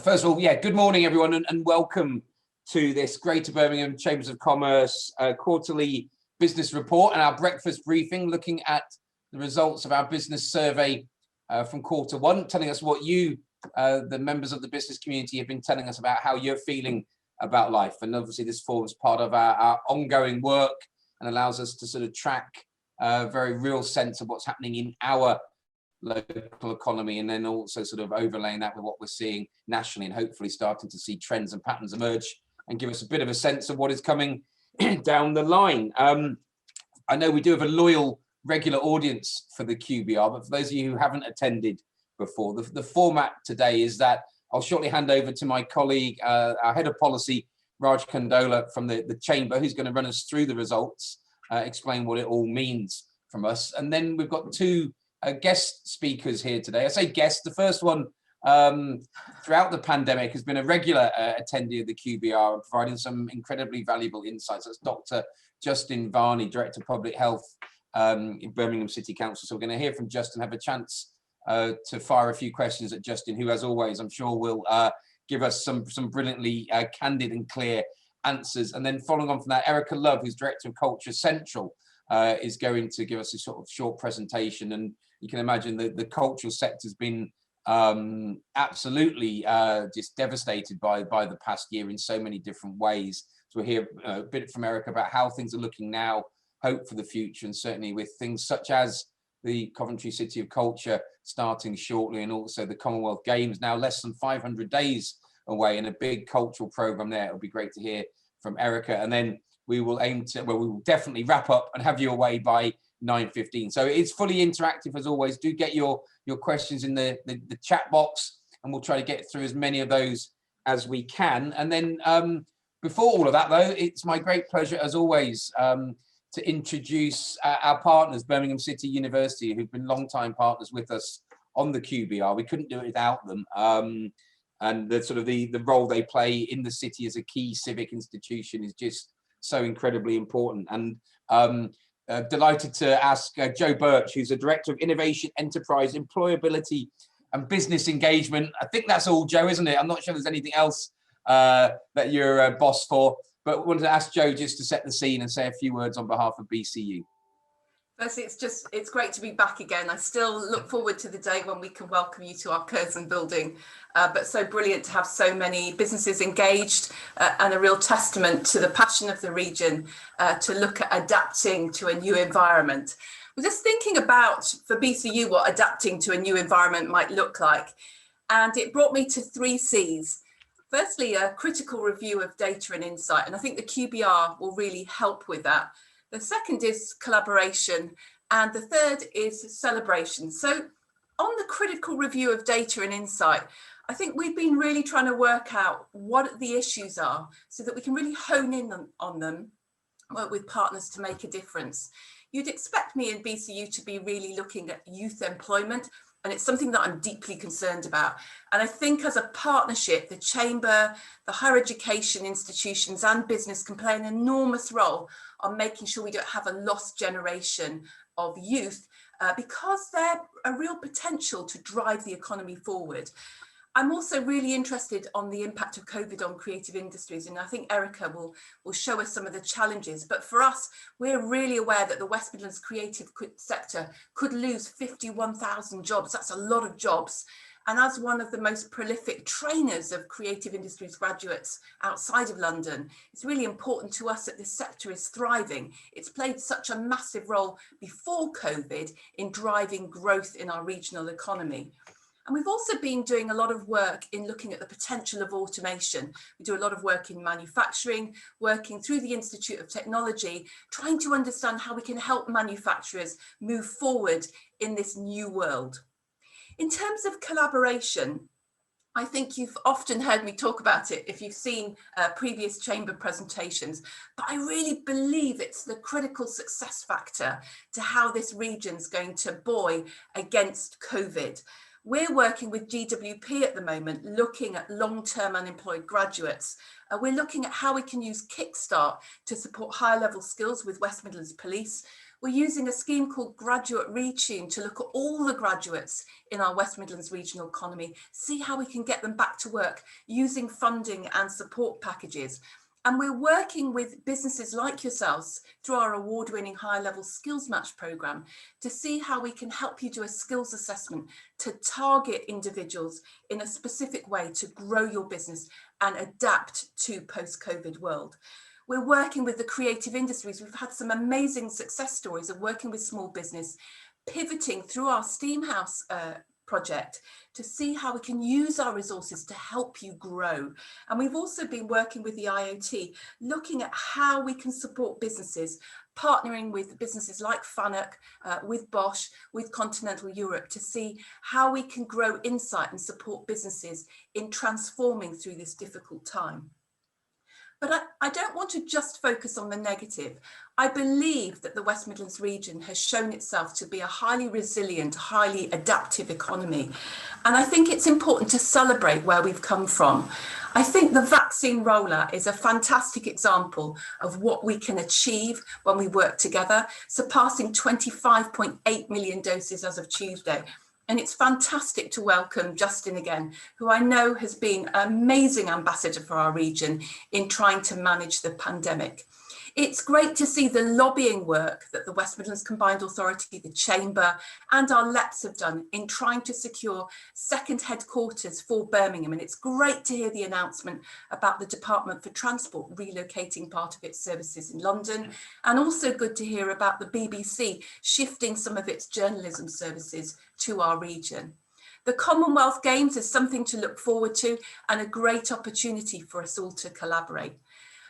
First of all, good morning, everyone, and welcome to this Greater Birmingham Chambers of Commerce quarterly business report and our breakfast briefing, looking at the results of our business survey from Q1, telling us what you, the members of the business community, have been telling us about how you're feeling about life. And obviously this forms part of our ongoing work and allows us to sort of track a very real sense of what's happening in our local economy, and then also sort of overlaying that with what we're seeing nationally, and hopefully starting to see trends and patterns emerge and give us a bit of a sense of what is coming down the line. I know we do have a loyal regular audience for the QBR, but for those of you who haven't attended before, the format today is that I'll shortly hand over to my colleague, our head of policy, Raj Kandola from the Chamber, who's going to run us through the results, explain what it all means from us. And then we've got two guest speakers here today. I say guest, the first one throughout the pandemic has been a regular attendee of the QBR, providing some incredibly valuable insights. That's Dr. Justin Varney, Director of Public Health in Birmingham City Council. So we're going to hear from Justin, have a chance to fire a few questions at Justin, who, as always, I'm sure will give us some brilliantly candid and clear answers. And then following on from that, Erica Love, who's Director of Culture Central, is going to give us a sort of short presentation. And you can imagine that the cultural sector has been absolutely just devastated by the past year in so many different ways. So we'll hear a bit from Erica about how things are looking now, hope for the future, and certainly with things such as the Coventry City of Culture starting shortly, and also the Commonwealth Games now less than 500 days away, and a big cultural program there. It'll be great to hear from Erica, and then we will we will definitely wrap up and have you away by 9:15. So it's fully interactive as always. Do get your questions in the chat box, and we'll try to get through as many of those as we can. And then before all of that, though, it's my great pleasure as always to introduce our partners, Birmingham City University, who've been long-time partners with us on the QBR. We couldn't do it without them. And the sort of the role they play in the city as a key civic institution is just so incredibly important. And delighted to ask Joe Birch, who's a Director of Innovation, Enterprise, Employability and Business Engagement. I think that's all, Joe, isn't it? I'm not sure there's anything else that you're a boss for, but wanted to ask Joe just to set the scene and say a few words on behalf of BCU. Firstly, it's great to be back again. I still look forward to the day when we can welcome you to our Curzon building, but so brilliant to have so many businesses engaged and a real testament to the passion of the region to look at adapting to a new environment. We're just thinking about, for BCU, what adapting to a new environment might look like, and it brought me to 3 C's. Firstly, a critical review of data and insight, and I think the QBR will really help with that. The second is collaboration, and the third is celebration. So on the critical review of data and insight, I think we've been really trying to work out what the issues are so that we can really hone in on them, work with partners to make a difference. You'd expect me in BCU to be really looking at youth employment, and it's something that I'm deeply concerned about. And I think as a partnership, the Chamber, the higher education institutions and business can play an enormous role on making sure we don't have a lost generation of youth because they're a real potential to drive the economy forward. I'm also really interested on the impact of COVID on creative industries, and I think Erica will show us some of the challenges. But for us, we're really aware that the West Midlands creative sector could lose 51,000 jobs. That's a lot of jobs. And as one of the most prolific trainers of creative industries graduates outside of London, it's really important to us that this sector is thriving. It's played such a massive role before COVID in driving growth in our regional economy. And we've also been doing a lot of work in looking at the potential of automation. We do a lot of work in manufacturing, working through the Institute of Technology, trying to understand how we can help manufacturers move forward in this new world. In terms of collaboration, I think you've often heard me talk about it if you've seen previous Chamber presentations, but I really believe it's the critical success factor to how this region's going to buoy against COVID. We're working with GWP at the moment, looking at long-term unemployed graduates. We're looking at how we can use Kickstart to support higher level skills with West Midlands Police. We're using a scheme called Graduate Retune to look at all the graduates in our West Midlands regional economy, see how we can get them back to work using funding and support packages. And we're working with businesses like yourselves through our award-winning high-level skills match programme to see how we can help you do a skills assessment to target individuals in a specific way to grow your business and adapt to post-COVID world. We're working with the creative industries. We've had some amazing success stories of working with small business, pivoting through our Steamhouse project to see how we can use our resources to help you grow. And we've also been working with the IoT, looking at how we can support businesses, partnering with businesses like Fanuc, with Bosch, with Continental Europe, to see how we can grow insight and support businesses in transforming through this difficult time. But I don't want to just focus on the negative. I believe that the West Midlands region has shown itself to be a highly resilient, highly adaptive economy. And I think it's important to celebrate where we've come from. I think the vaccine rollout is a fantastic example of what we can achieve when we work together, surpassing 25.8 million doses as of Tuesday. And it's fantastic to welcome Justin again, who I know has been an amazing ambassador for our region in trying to manage the pandemic. It's great to see the lobbying work that the West Midlands Combined Authority, the Chamber and our LEPs have done in trying to secure second headquarters for Birmingham. And it's great to hear the announcement about the Department for Transport relocating part of its services in London, and also good to hear about the BBC shifting some of its journalism services to our region. The Commonwealth Games is something to look forward to and a great opportunity for us all to collaborate.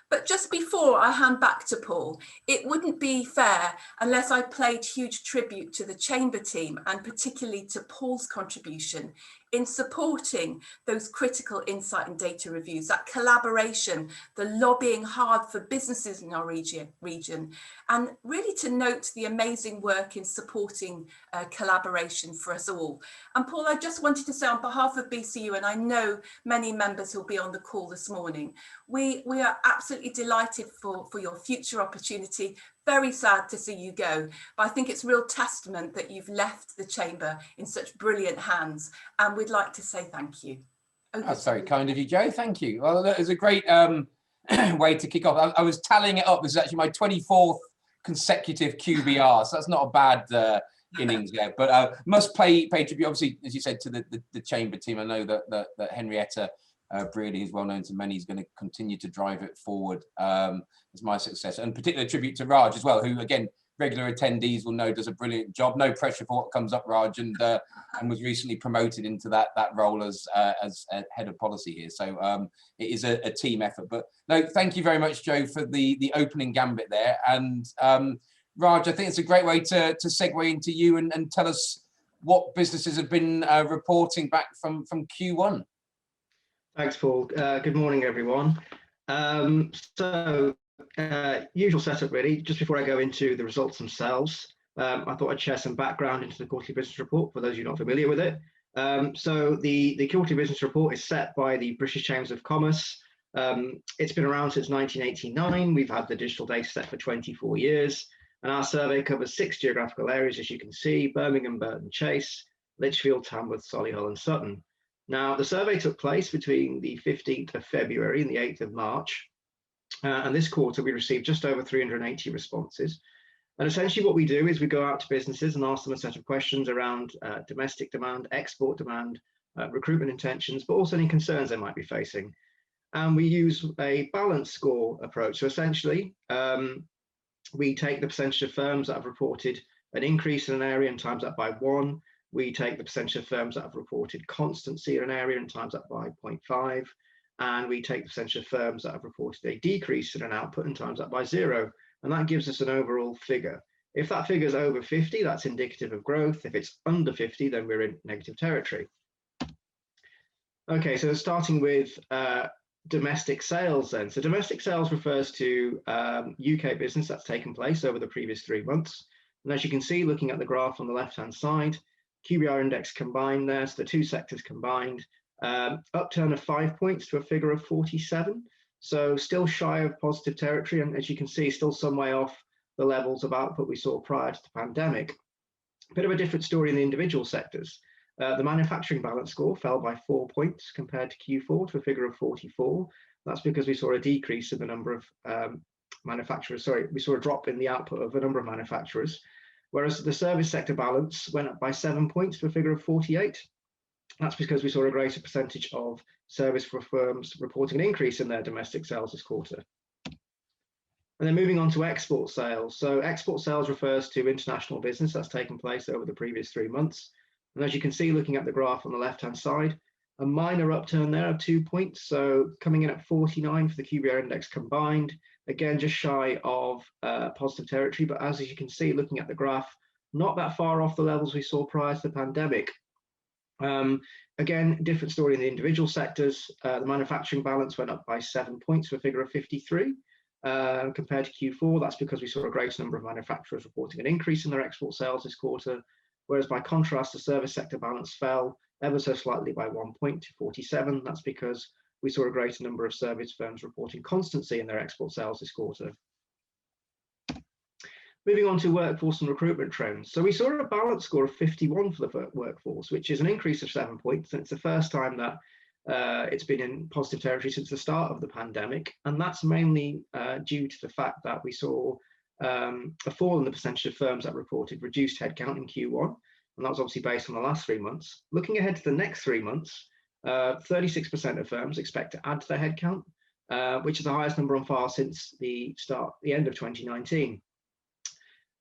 But just before I hand back to Paul, it wouldn't be fair unless I paid huge tribute to the Chamber team and particularly to Paul's contribution in supporting those critical insight and data reviews, that collaboration, the lobbying hard for businesses in our region, and really to note the amazing work in supporting collaboration for us all. And Paul, I just wanted to say on behalf of BCU, and I know many members who'll be on the call this morning, we are absolutely delighted for your future opportunity. Very sad to see you go, but I think it's a real testament that you've left the Chamber in such brilliant hands, and we'd like to say thank you. That's very kind of you, Jo. Thank you. Well, that was a great way to kick off. I was tallying it up. This is actually my 24th consecutive QBR, so that's not a bad innings there. But must pay tribute, obviously, as you said, to the Chamber team. I know that Henrietta Brearley is well known to many. He's going to continue to drive it forward as my success, and particular tribute to Raj as well, who again regular attendees will know does a brilliant job. No pressure for what comes up, Raj, and was recently promoted into that role as head of policy here. So it is a team effort. But no, thank you very much, Jo, for the opening gambit there. And Raj, I think it's a great way to segue into you and tell us what businesses have been reporting back from Q1. Thanks, Paul. Good morning, everyone. Usual setup really. Just before I go into the results themselves, I thought I'd share some background into the quarterly business report for those of you not familiar with it. So the quarterly business report is set by the British Chambers of Commerce. It's been around since 1989. We've had the digital data set for 24 years, and our survey covers 6 geographical areas, as you can see: Birmingham, Burton Chase, Lichfield, Tamworth, Solihull and Sutton. Now, the survey took place between the 15th of February and the 8th of March. And this quarter, we received just over 380 responses. And essentially what we do is we go out to businesses and ask them a set of questions around domestic demand, export demand, recruitment intentions, but also any concerns they might be facing. And we use a balance score approach. So essentially, we take the percentage of firms that have reported an increase in an area and times that by 1. We take the percentage of firms that have reported constancy in an area and times that by 0.5. And we take the percentage of firms that have reported a decrease in an output and times that by 0. And that gives us an overall figure. If that figure is over 50, that's indicative of growth. If it's under 50, then we're in negative territory. Okay, so starting with domestic sales then. So domestic sales refers to UK business that's taken place over the previous 3 months. And as you can see, looking at the graph on the left-hand side, QBR index combined there, so the 2 sectors combined, upturn of 5 points to a figure of 47. So still shy of positive territory, and as you can see, still some way off the levels of output we saw prior to the pandemic. A bit of a different story in the individual sectors. The manufacturing balance score fell by 4 points compared to Q4 to a figure of 44. That's because we saw a decrease in the number of manufacturers. Sorry, we saw a drop in the output of a number of manufacturers, whereas the service sector balance went up by 7 points to a figure of 48. That's because we saw a greater percentage of service firms reporting an increase in their domestic sales this quarter. And then moving on to export sales. So export sales refers to international business that's taken place over the previous 3 months. And as you can see, looking at the graph on the left-hand side, a minor upturn there of 2 points. So coming in at 49 for the QBR index combined, again, just shy of positive territory. But as you can see, looking at the graph, not that far off the levels we saw prior to the pandemic. Again, different story in the individual sectors. The manufacturing balance went up by 7 points to a figure of 53 compared to Q4. That's because we saw a greater number of manufacturers reporting an increase in their export sales this quarter, whereas by contrast, the service sector balance fell ever so slightly by 1 point to 47. That's because we saw a greater number of service firms reporting constancy in their export sales this quarter. Moving on to workforce and recruitment trends. So we saw a balance score of 51 for the workforce, which is an increase of 7 points. And it's the first time that it's been in positive territory since the start of the pandemic. And that's mainly due to the fact that we saw a fall in the percentage of firms that reported reduced headcount in Q1. And that was obviously based on the last 3 months. Looking ahead to the next 3 months, 36% of firms expect to add to their headcount, which is the highest number on file since the end of 2019.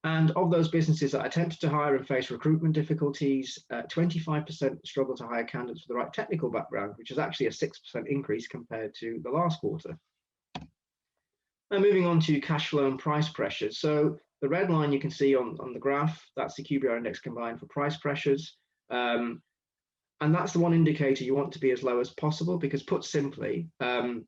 And of those businesses that attempted to hire and face recruitment difficulties, 25% struggle to hire candidates with the right technical background, which is actually a 6% increase compared to the last quarter. Now moving on to cash flow and price pressures. So the red line you can see on the graph, that's the QBR index combined for price pressures. And that's the one indicator you want to be as low as possible, because put simply, the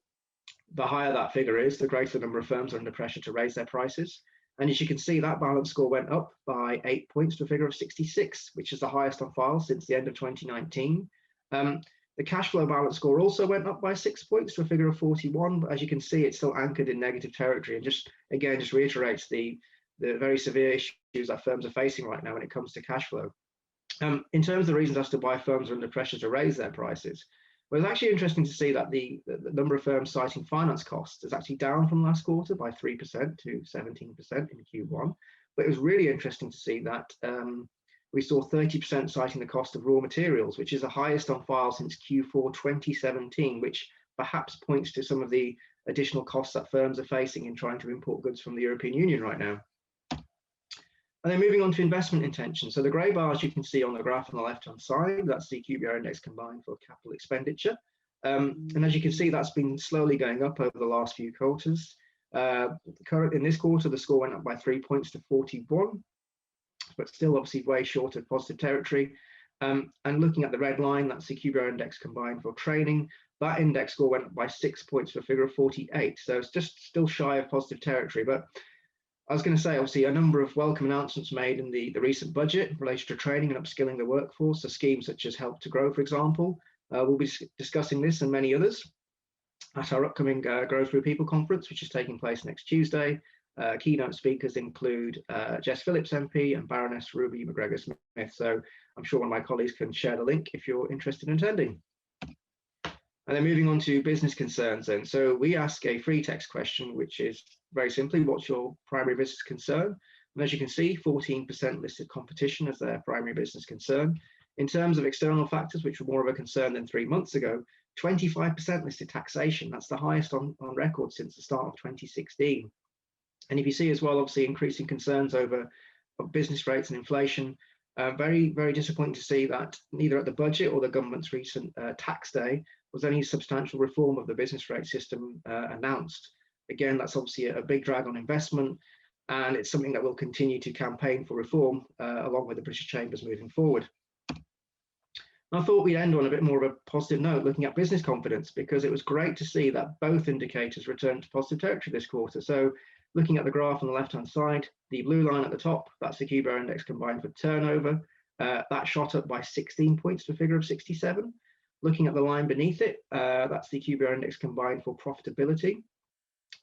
higher that figure is, the greater the number of firms are under pressure to raise their prices. And as you can see, that balance score went up by 8 points to a figure of 66, which is the highest on file since the end of 2019. The cash flow balance score also went up by 6 points to a figure of 41, but as you can see, it's still anchored in negative territory, and just reiterates the very severe issues that firms are facing right now when it comes to cash flow. In terms of the reasons as to why firms are under pressure to raise their prices, well, it's actually interesting to see that the number of firms citing finance costs is actually down from last quarter by 3% to 17% in Q1. But it was really interesting to see that we saw 30% citing the cost of raw materials, which is the highest on file since Q4 2017, which perhaps points to some of the additional costs that firms are facing in trying to import goods from the European Union right now. And then moving on to investment intentions. So the grey bars you can see on the graph on the left-hand side, that's the QBR index combined for capital expenditure. And as you can see, that's been slowly going up over the last few quarters. In this quarter, the score went up by 3 points to 41, but still obviously way short of positive territory. And looking at the red line, that's the QBR index combined for training. That index score went up by 6 points to a figure of 48. So it's just still shy of positive territory. But I was going to say, obviously, a number of welcome announcements made in the recent budget related to training and upskilling the workforce. So schemes such as Help to Grow, for example. We'll be discussing this and many others at our upcoming Grow Through People conference, which is taking place next Tuesday. Keynote speakers include Jess Phillips MP and Baroness Ruby McGregor-Smith. So I'm sure one of my colleagues can share the link if you're interested in attending. And then moving on to business concerns then. So we ask a free text question, which is very simply, what's your primary business concern? And as you can see, 14% listed competition as their primary business concern. In terms of external factors, which were more of a concern than 3 months ago, 25% listed taxation. That's the highest on record since the start of 2016. And if you see as well, obviously, increasing concerns over business rates and inflation, very, very disappointing to see that neither at the budget or the government's recent tax day was any substantial reform of the business rate system announced. Again, that's obviously a big drag on investment, and it's something that we'll continue to campaign for reform along with the British Chambers moving forward. And I thought we'd end on a bit more of a positive note, looking at business confidence, because it was great to see that both indicators returned to positive territory this quarter. So looking at the graph on the left-hand side, the blue line at the top, that's the QBR index combined for turnover. That shot up by 16 points to a figure of 67. Looking at the line beneath it, that's the QBR index combined for profitability.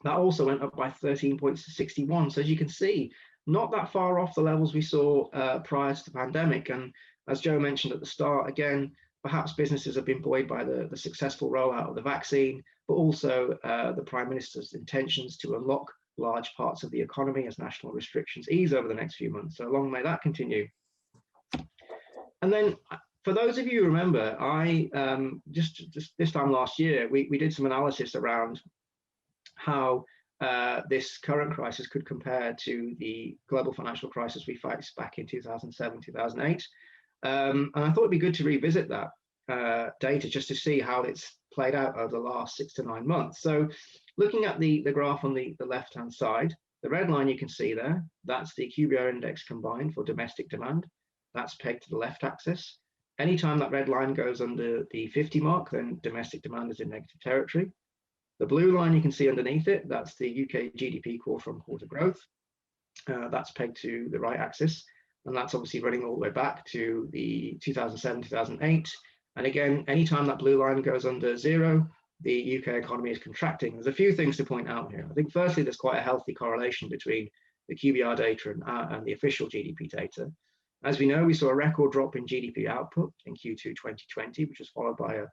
That also went up by 13 points to 61. So as you can see, not that far off the levels we saw prior to the pandemic. And as Joe mentioned at the start, again, perhaps businesses have been buoyed by the successful rollout of the vaccine, but also the Prime Minister's intentions to unlock large parts of the economy as national restrictions ease over the next few months. So long may that continue. And then for those of you who remember, I just this time last year, we did some analysis around how this current crisis could compare to the global financial crisis we faced back in 2007, 2008. And I thought it'd be good to revisit that data just to see how it's played out over the last 6 to 9 months. So looking at the graph on the left-hand side, the red line you can see there, that's the QBR index combined for domestic demand. That's pegged to the left axis. Anytime that red line goes under the 50 mark, then domestic demand is in negative territory. The blue line you can see underneath it, that's the UK GDP quarter-on-quarter growth. That's pegged to the right axis. And that's obviously running all the way back to the 2007, 2008. And again, anytime that blue line goes under 0, the UK economy is contracting. There's a few things to point out here. I think firstly, there's quite a healthy correlation between the QBR data and the official GDP data. As we know, we saw a record drop in GDP output in Q2 2020, which was followed by a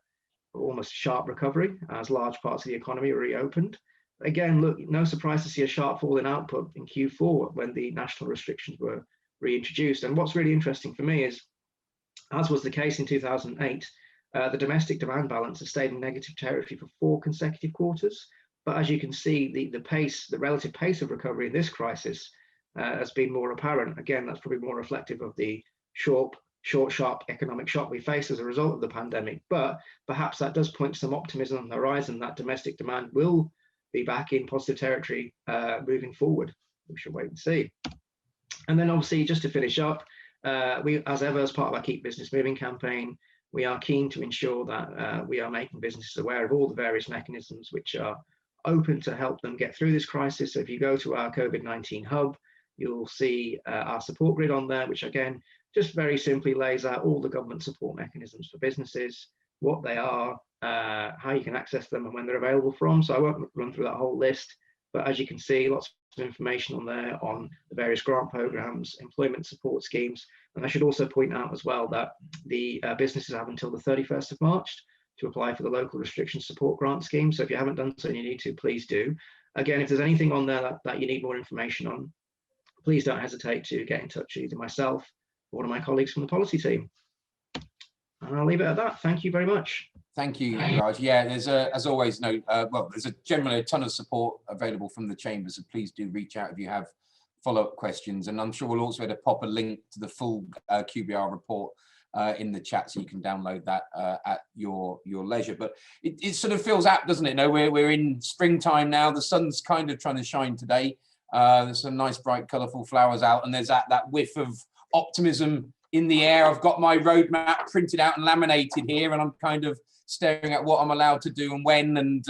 almost sharp recovery as large parts of the economy were reopened. Again, look, no surprise to see a sharp fall in output in Q4 when the national restrictions were reintroduced. And what's really interesting for me is, as was the case in 2008, the domestic demand balance has stayed in negative territory for 4 consecutive quarters. But as you can see, the relative pace of recovery in this crisis has been more apparent. Again, that's probably more reflective of the short, sharp economic shock we faced as a result of the pandemic. But perhaps that does point to some optimism on the horizon that domestic demand will be back in positive territory moving forward. We should wait and see. And then obviously, just to finish up, we, as ever, as part of our Keep Business Moving campaign, we are keen to ensure that we are making businesses aware of all the various mechanisms which are open to help them get through this crisis. So if you go to our COVID-19 hub, you'll see our support grid on there, which again, just very simply lays out all the government support mechanisms for businesses, what they are, how you can access them and when they're available from. So I won't run through that whole list, but as you can see, lots of information on there on the various grant programs, employment support schemes. And I should also point out as well that the businesses have until the 31st of March to apply for the local restriction support grant scheme. So if you haven't done so and you need to, please do. Again, if there's anything on there that you need more information on, please don't hesitate to get in touch with either myself or one of my colleagues from the policy team. And I'll leave it at that. Thank you very much. Thank you, Raj. Yeah, there's as always, there's generally a ton of support available from the Chamber, so please do reach out if you have follow-up questions. And I'm sure we'll also be able to pop a link to the full QBR report in the chat, so you can download that at your leisure. But it sort of feels apt, doesn't it? No, we're in springtime now. The sun's kind of trying to shine today. There's some nice, bright, colourful flowers out, and there's that whiff of optimism in the air. I've got my roadmap printed out and laminated here, and I'm kind of staring at what I'm allowed to do and when, and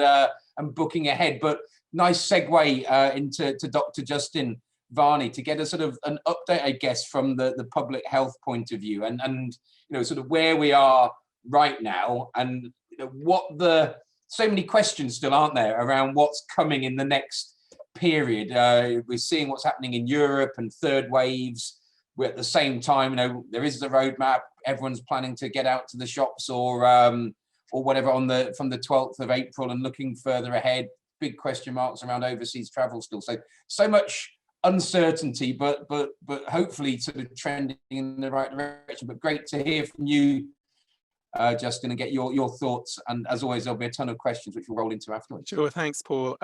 booking ahead. But nice segue into Dr. Justin Varney to get a sort of an update, I guess, from the public health point of view, and sort of where we are right now, and so many questions still, aren't there, around what's coming in the next period. We're seeing what's happening in Europe and third waves. We're at the same time, there is the roadmap. Everyone's planning to get out to the shops or whatever from the 12th of April and looking further ahead. Big question marks around overseas travel still. So much uncertainty, but hopefully sort of trending in the right direction. But great to hear from you, Justin, and get your thoughts. And as always, there'll be a ton of questions which we'll roll into afterwards. Sure, thanks, Paul.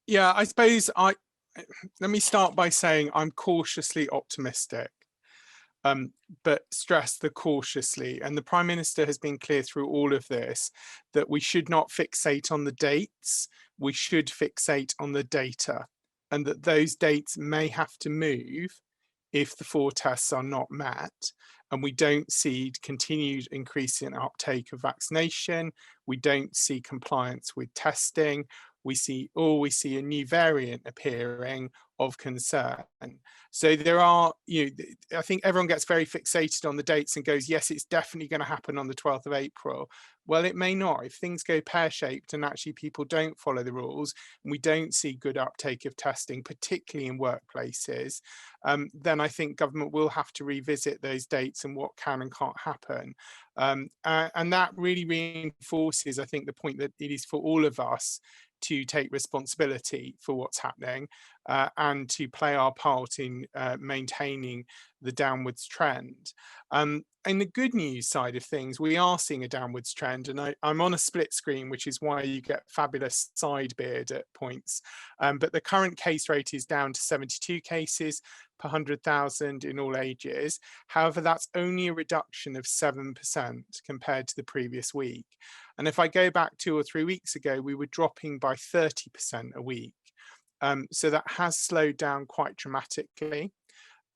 Yeah, I suppose let me start by saying I'm cautiously optimistic, but stress the cautiously. And the Prime Minister has been clear through all of this that we should not fixate on the dates, we should fixate on the data, and that those dates may have to move if the 4 tests are not met and we don't see continued increase in uptake of vaccination, we don't see compliance with testing, we see a new variant appearing of concern. So there are, I think everyone gets very fixated on the dates and goes, yes, it's definitely going to happen on the 12th of April. Well, it may not. If things go pear-shaped and actually people don't follow the rules and we don't see good uptake of testing, particularly in workplaces, then I think government will have to revisit those dates and what can and can't happen. And that really reinforces, I think, the point that it is for all of us to take responsibility for what's happening and to play our part in maintaining the downwards trend. In the good news side of things, we are seeing a downwards trend, and I'm on a split screen, which is why you get fabulous side beard at points. But the current case rate is down to 72 cases per 100,000 in all ages. However, that's only a reduction of 7% compared to the previous week. And if I go back 2 or 3 weeks ago, we were dropping by 30% a week. So that has slowed down quite dramatically.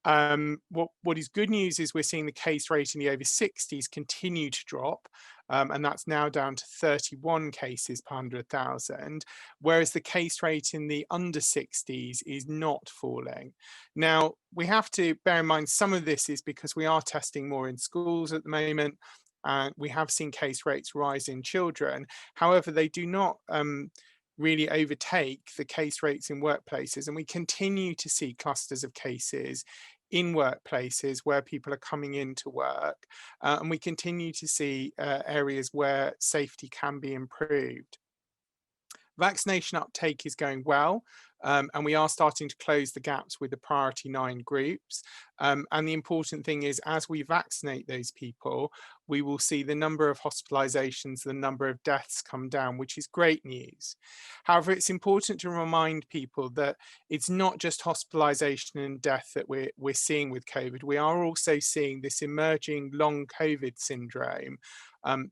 What is good news is we're seeing the case rate in the over 60s continue to drop, and that's now down to 31 cases per 100,000, whereas the case rate in the under 60s is not falling. Now, we have to bear in mind some of this is because we are testing more in schools at the moment, and we have seen case rates rise in children. However, they do not really overtake the case rates in workplaces, and we continue to see clusters of cases in workplaces where people are coming into work, and we continue to see areas where safety can be improved. Vaccination uptake is going well, and we are starting to close the gaps with the priority 9 groups. And the important thing is, as we vaccinate those people, we will see the number of hospitalizations, the number of deaths come down, which is great news. However, it's important to remind people that it's not just hospitalization and death that we're seeing with COVID. We are also seeing this emerging long COVID syndrome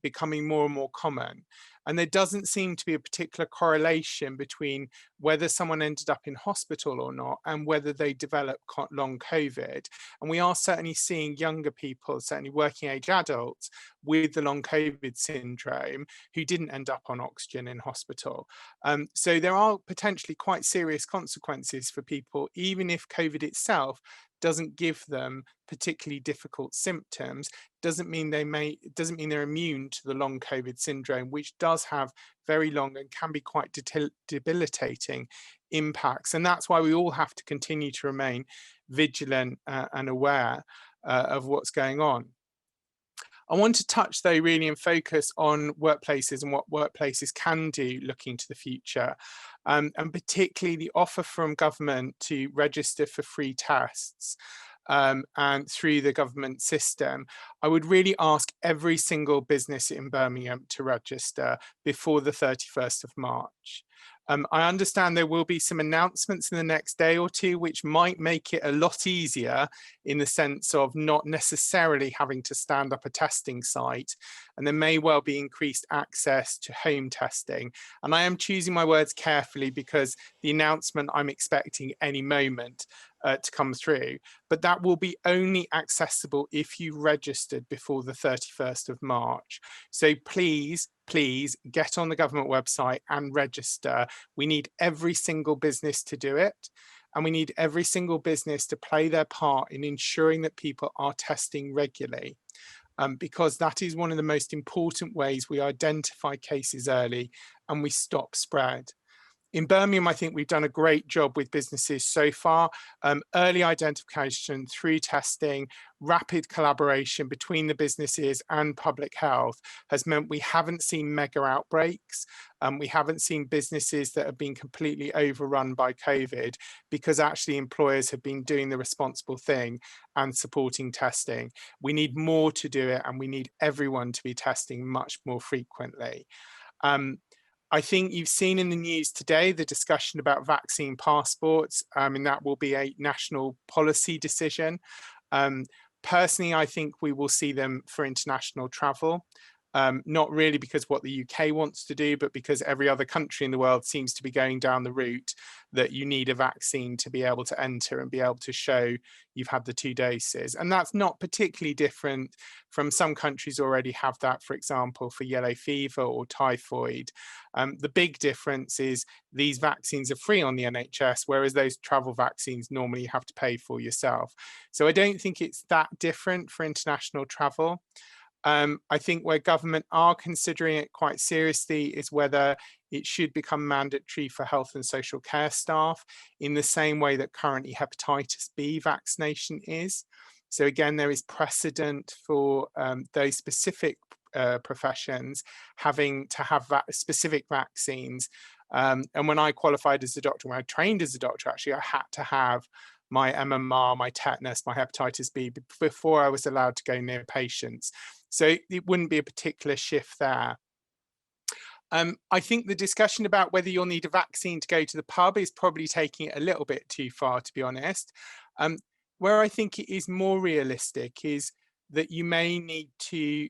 becoming more and more common. And there doesn't seem to be a particular correlation between whether someone ended up in hospital or not and whether they developed long COVID. And we are certainly seeing younger people, certainly working age adults, with the long COVID syndrome who didn't end up on oxygen in hospital. So there are potentially quite serious consequences for people, even if COVID itself doesn't give them particularly difficult symptoms. Doesn't mean they're immune to the long COVID syndrome, which does have very long and can be quite debilitating impacts. And that's why we all have to continue to remain vigilant and aware of what's going on. I want to touch, though, really and focus on workplaces and what workplaces can do looking to the future, and particularly the offer from government to register for free tests and through the government system. I would really ask every single business in Birmingham to register before the 31st of March. I understand there will be some announcements in the next day or two, which might make it a lot easier in the sense of not necessarily having to stand up a testing site. And there may well be increased access to home testing. And I am choosing my words carefully because the announcement I'm expecting any moment to come through, but that will be only accessible if you registered before the 31st of March. So please get on the government website and register. We need every single business to do it. And we need every single business to play their part in ensuring that people are testing regularly. Because that is one of the most important ways we identify cases early and we stop spread. In Birmingham, I think we've done a great job with businesses so far. Early identification through testing, rapid collaboration between the businesses and public health has meant we haven't seen mega outbreaks. We haven't seen businesses that have been completely overrun by COVID because actually employers have been doing the responsible thing and supporting testing. We need more to do it, and we need everyone to be testing much more frequently. I think you've seen in the news today the discussion about vaccine passports, and that will be a national policy decision. Personally, I think we will see them for international travel. not really because what the UK wants to do, but because every other country in the world seems to be going down the route that you need a vaccine to be able to enter and be able to show you've had the 2 doses. And that's not particularly different from some countries already have that, for example, for yellow fever or typhoid. The big difference is these vaccines are free on the NHS, whereas those travel vaccines normally you have to pay for yourself. So I don't think it's that different for international travel. I think where government are considering it quite seriously is whether it should become mandatory for health and social care staff in the same way that currently hepatitis B vaccination is. So again, there is precedent for those specific professions having to have specific vaccines. And when I qualified as a doctor, when I trained as a doctor, actually, I had to have my MMR, my tetanus, my hepatitis B before I was allowed to go near patients. So it wouldn't be a particular shift there. I think the discussion about whether you'll need a vaccine to go to the pub is probably taking it a little bit too far, to be honest. Where I think it is more realistic is that you may need to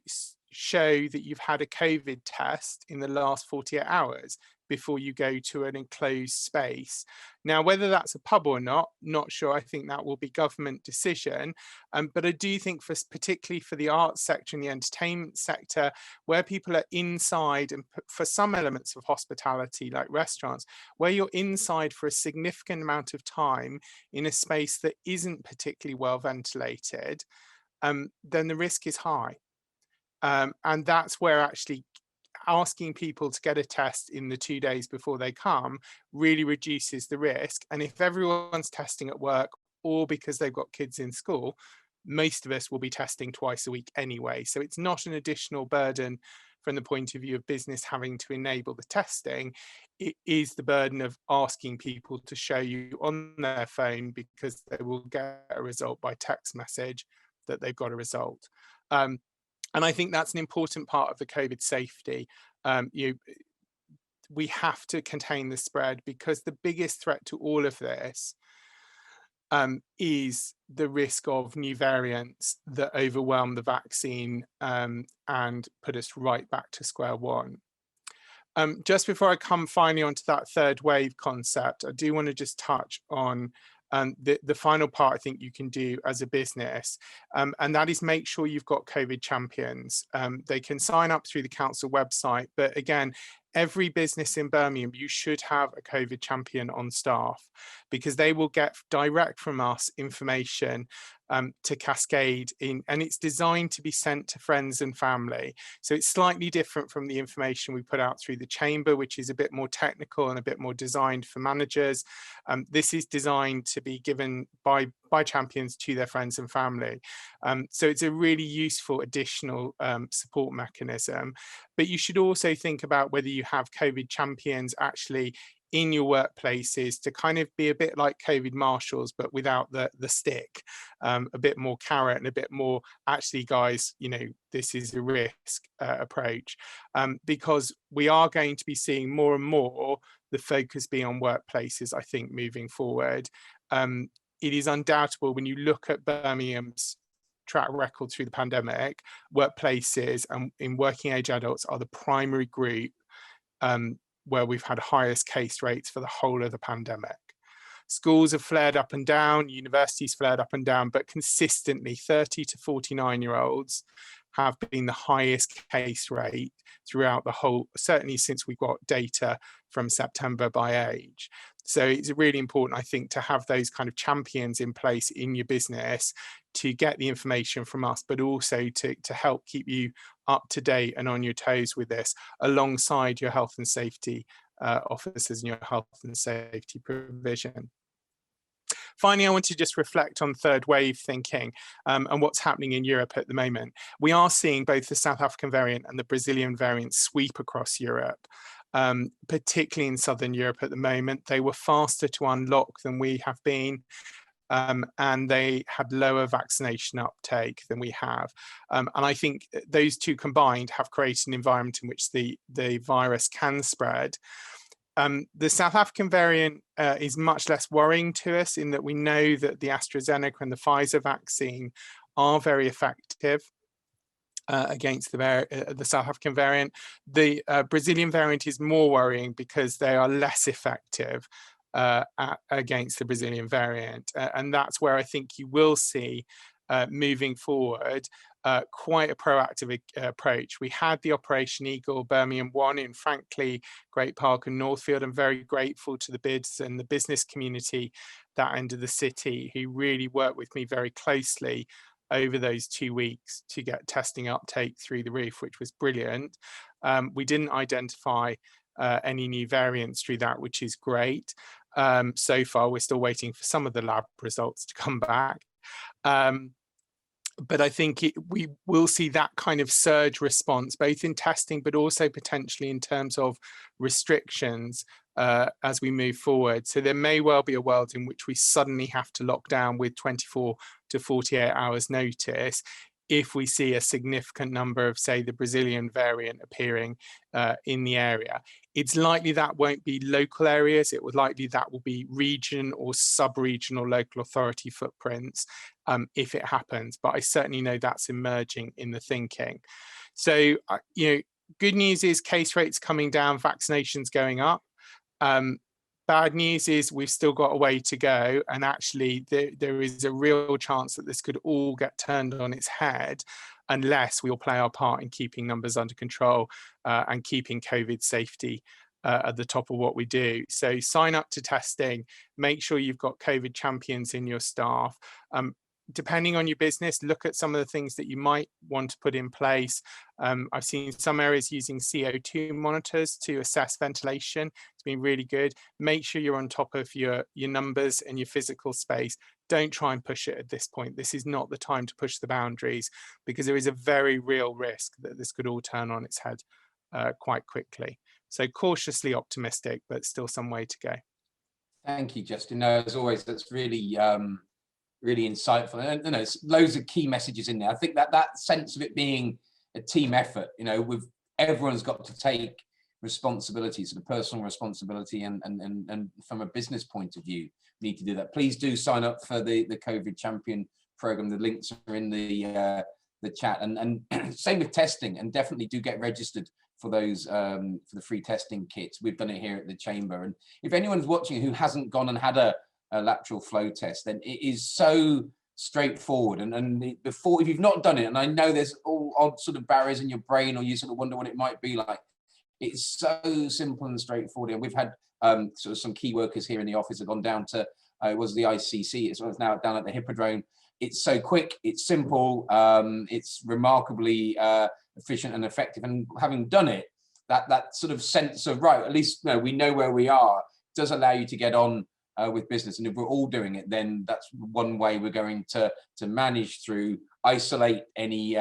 show that you've had a COVID test in the last 48 hours before you go to an enclosed space. Now, whether that's a pub or not sure. I think that will be government decision. But I do think particularly for the arts sector and the entertainment sector, where people are inside, and for some elements of hospitality like restaurants, where you're inside for a significant amount of time in a space that isn't particularly well ventilated, then the risk is high. And that's where actually asking people to get a test in the 2 days before they come really reduces the risk. And if everyone's testing at work or because they've got kids in school, most of us will be testing twice a week anyway. So it's not an additional burden from the point of view of business having to enable the testing. It is the burden of asking people to show you on their phone because they will get a result by text message that they've got a result. And I think that's an important part of the COVID safety. We have to contain the spread because the biggest threat to all of this is the risk of new variants that overwhelm the vaccine and put us right back to square one. Just before I come finally onto that third wave concept, I do want to just touch on the final part I think you can do as a business, and that is make sure you've got COVID champions. They can sign up through the council website, but again, every business in Birmingham, you should have a COVID champion on staff because they will get direct from us information to cascade in, and it's designed to be sent to friends and family. So it's slightly different from the information we put out through the chamber, which is a bit more technical and a bit more designed for managers. This is designed to be given by champions to their friends and family. So it's a really useful additional support mechanism. But you should also think about whether you have COVID champions actually in your workplaces to kind of be a bit like COVID marshals, but without the stick, a bit more carrot and a bit more, actually, guys, you know, this is a risk approach, because we are going to be seeing more and more the focus be on workplaces, I think, moving forward. It is undoubtable when you look at Birmingham's track record through the pandemic, workplaces and in working age adults are the primary group where we've had highest case rates for the whole of the pandemic. Schools have flared up and down, universities flared up and down, but consistently 30 to 49-year-olds have been the highest case rate throughout the whole, certainly since we got data from September by age. So it's really important, I think, to have those kind of champions in place in your business to get the information from us, but also to help keep you up to date and on your toes with this, alongside your health and safety officers and your health and safety provision. Finally, I want to just reflect on third wave thinking and what's happening in Europe at the moment. We are seeing both the South African variant and the Brazilian variant sweep across Europe, particularly in Southern Europe at the moment. They were faster to unlock than we have been. And they had lower vaccination uptake than we have. And I think those two combined have created an environment in which the virus can spread. The South African variant is much less worrying to us in that we know that the AstraZeneca and the Pfizer vaccine are very effective. against the South African variant. The Brazilian variant is more worrying because they are less effective against the Brazilian variant. And that's where I think you will see moving forward quite a proactive approach. We had the Operation Eagle Birmingham 1 in Frankly, Great Park and Northfield. I'm very grateful to the bids and the business community that end of the city who really worked with me very closely over those 2 weeks to get testing uptake through the roof, which was brilliant. We didn't identify any new variants through that, which is great. So far, we're still waiting for some of the lab results to come back. But I think we will see that kind of surge response, both in testing, but also potentially in terms of restrictions as we move forward. So there may well be a world in which we suddenly have to lock down with 24 to 48 hours notice if we see a significant number of, say, the Brazilian variant appearing in the area. It's likely that won't be local areas. It would likely that will be region or sub-regional local authority footprints if it happens. But I certainly know that's emerging in the thinking. So, good news is case rates coming down, vaccinations going up. Bad news is we've still got a way to go, and actually there is a real chance that this could all get turned on its head unless we all play our part in keeping numbers under control and keeping COVID safety at the top of what we do. So sign up to testing, make sure you've got COVID champions in your staff. Depending on your business, look at some of the things that you might want to put in place. I've seen some areas using CO2 monitors to assess ventilation. It's been really good. Make sure you're on top of your numbers and your physical space. Don't try and push it at this point. This is not the time to push the boundaries because there is a very real risk that this could all turn on its head quite quickly. So cautiously optimistic, but still some way to go. Thank you, Justin. No, as always, that's really really insightful, and there's loads of key messages in there. I think that sense of it being a team effort, everyone's got to take responsibility, sort of personal responsibility, and from a business point of view, need to do that. Please do sign up for the COVID Champion program. The links are in the chat, and same with testing, and definitely do get registered for those for the free testing kits. We've done it here at the Chamber, and if anyone's watching who hasn't gone and had a lateral flow test, then it is so straightforward, and before, if you've not done it, and I know there's all odd sort of barriers in your brain, or you sort of wonder what it might be like, it's so simple and straightforward. And we've had sort of some key workers here in the office have gone down to it was the ICC, as well as now down at the Hippodrome. It's so quick, it's simple, it's remarkably efficient and effective, and having done it, that sort of sense of, right, at least we know where we are, does allow you to get on with business. And if we're all doing it, then that's one way we're going to manage through, isolate any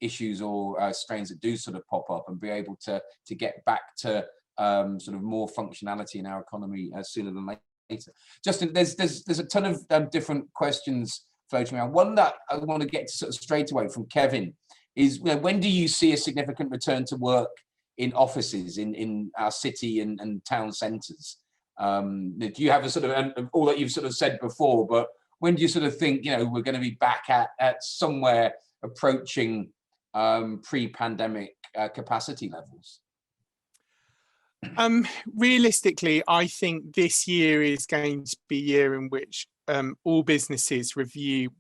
issues or strains that do sort of pop up, and be able to get back to sort of more functionality in our economy sooner than later. Justin, there's a ton of different questions floating around. One that I want to get to sort of straight away from Kevin is, when do you see a significant return to work in offices in our city and town centres? Do you have a sort of, all that you've sort of said before, but when do you sort of think, we're going to be back at somewhere approaching pre-pandemic capacity levels? Realistically, I think this year is going to be a year in which all businesses review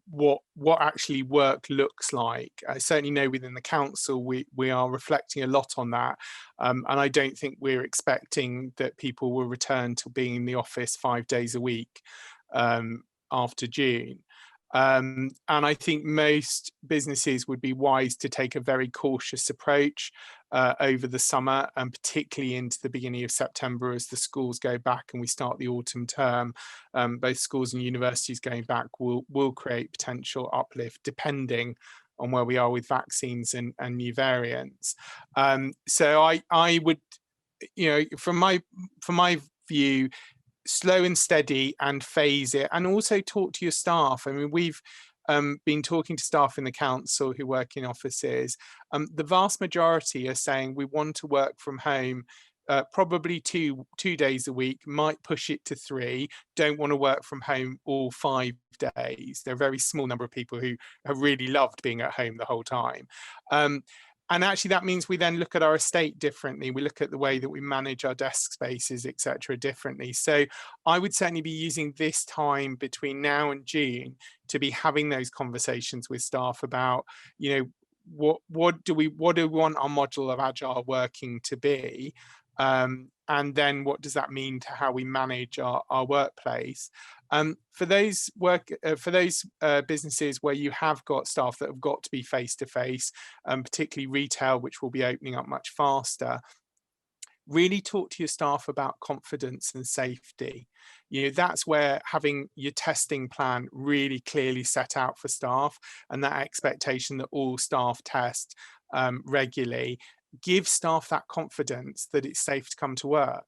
what actually work looks like. I certainly know within the council we are reflecting a lot on that, and I don't think we're expecting that people will return to being in the office 5 days a week after June. And I think most businesses would be wise to take a very cautious approach over the summer, and particularly into the beginning of September as the schools go back and we start the autumn term. Both schools and universities going back will create potential uplift depending on where we are with vaccines and new variants. So I would, from my view, slow and steady and phase it, and also talk to your staff. I mean, we've been talking to staff in the council who work in offices. The vast majority are saying we want to work from home probably two days a week, might push it to 3, don't want to work from home all 5 days. There are a very small number of people who have really loved being at home the whole time. And actually that means we then look at our estate differently. We look at the way that we manage our desk spaces, etc., differently. So I would certainly be using this time between now and June to be having those conversations with staff about, you know, what do we want our model of agile working to be? And then what does that mean to how we manage our workplace? For those businesses where you have got staff that have got to be face-to-face, particularly retail, which will be opening up much faster, really talk to your staff about confidence and safety. You know, that's where having your testing plan really clearly set out for staff, and that expectation that all staff test regularly, give staff that confidence that it's safe to come to work.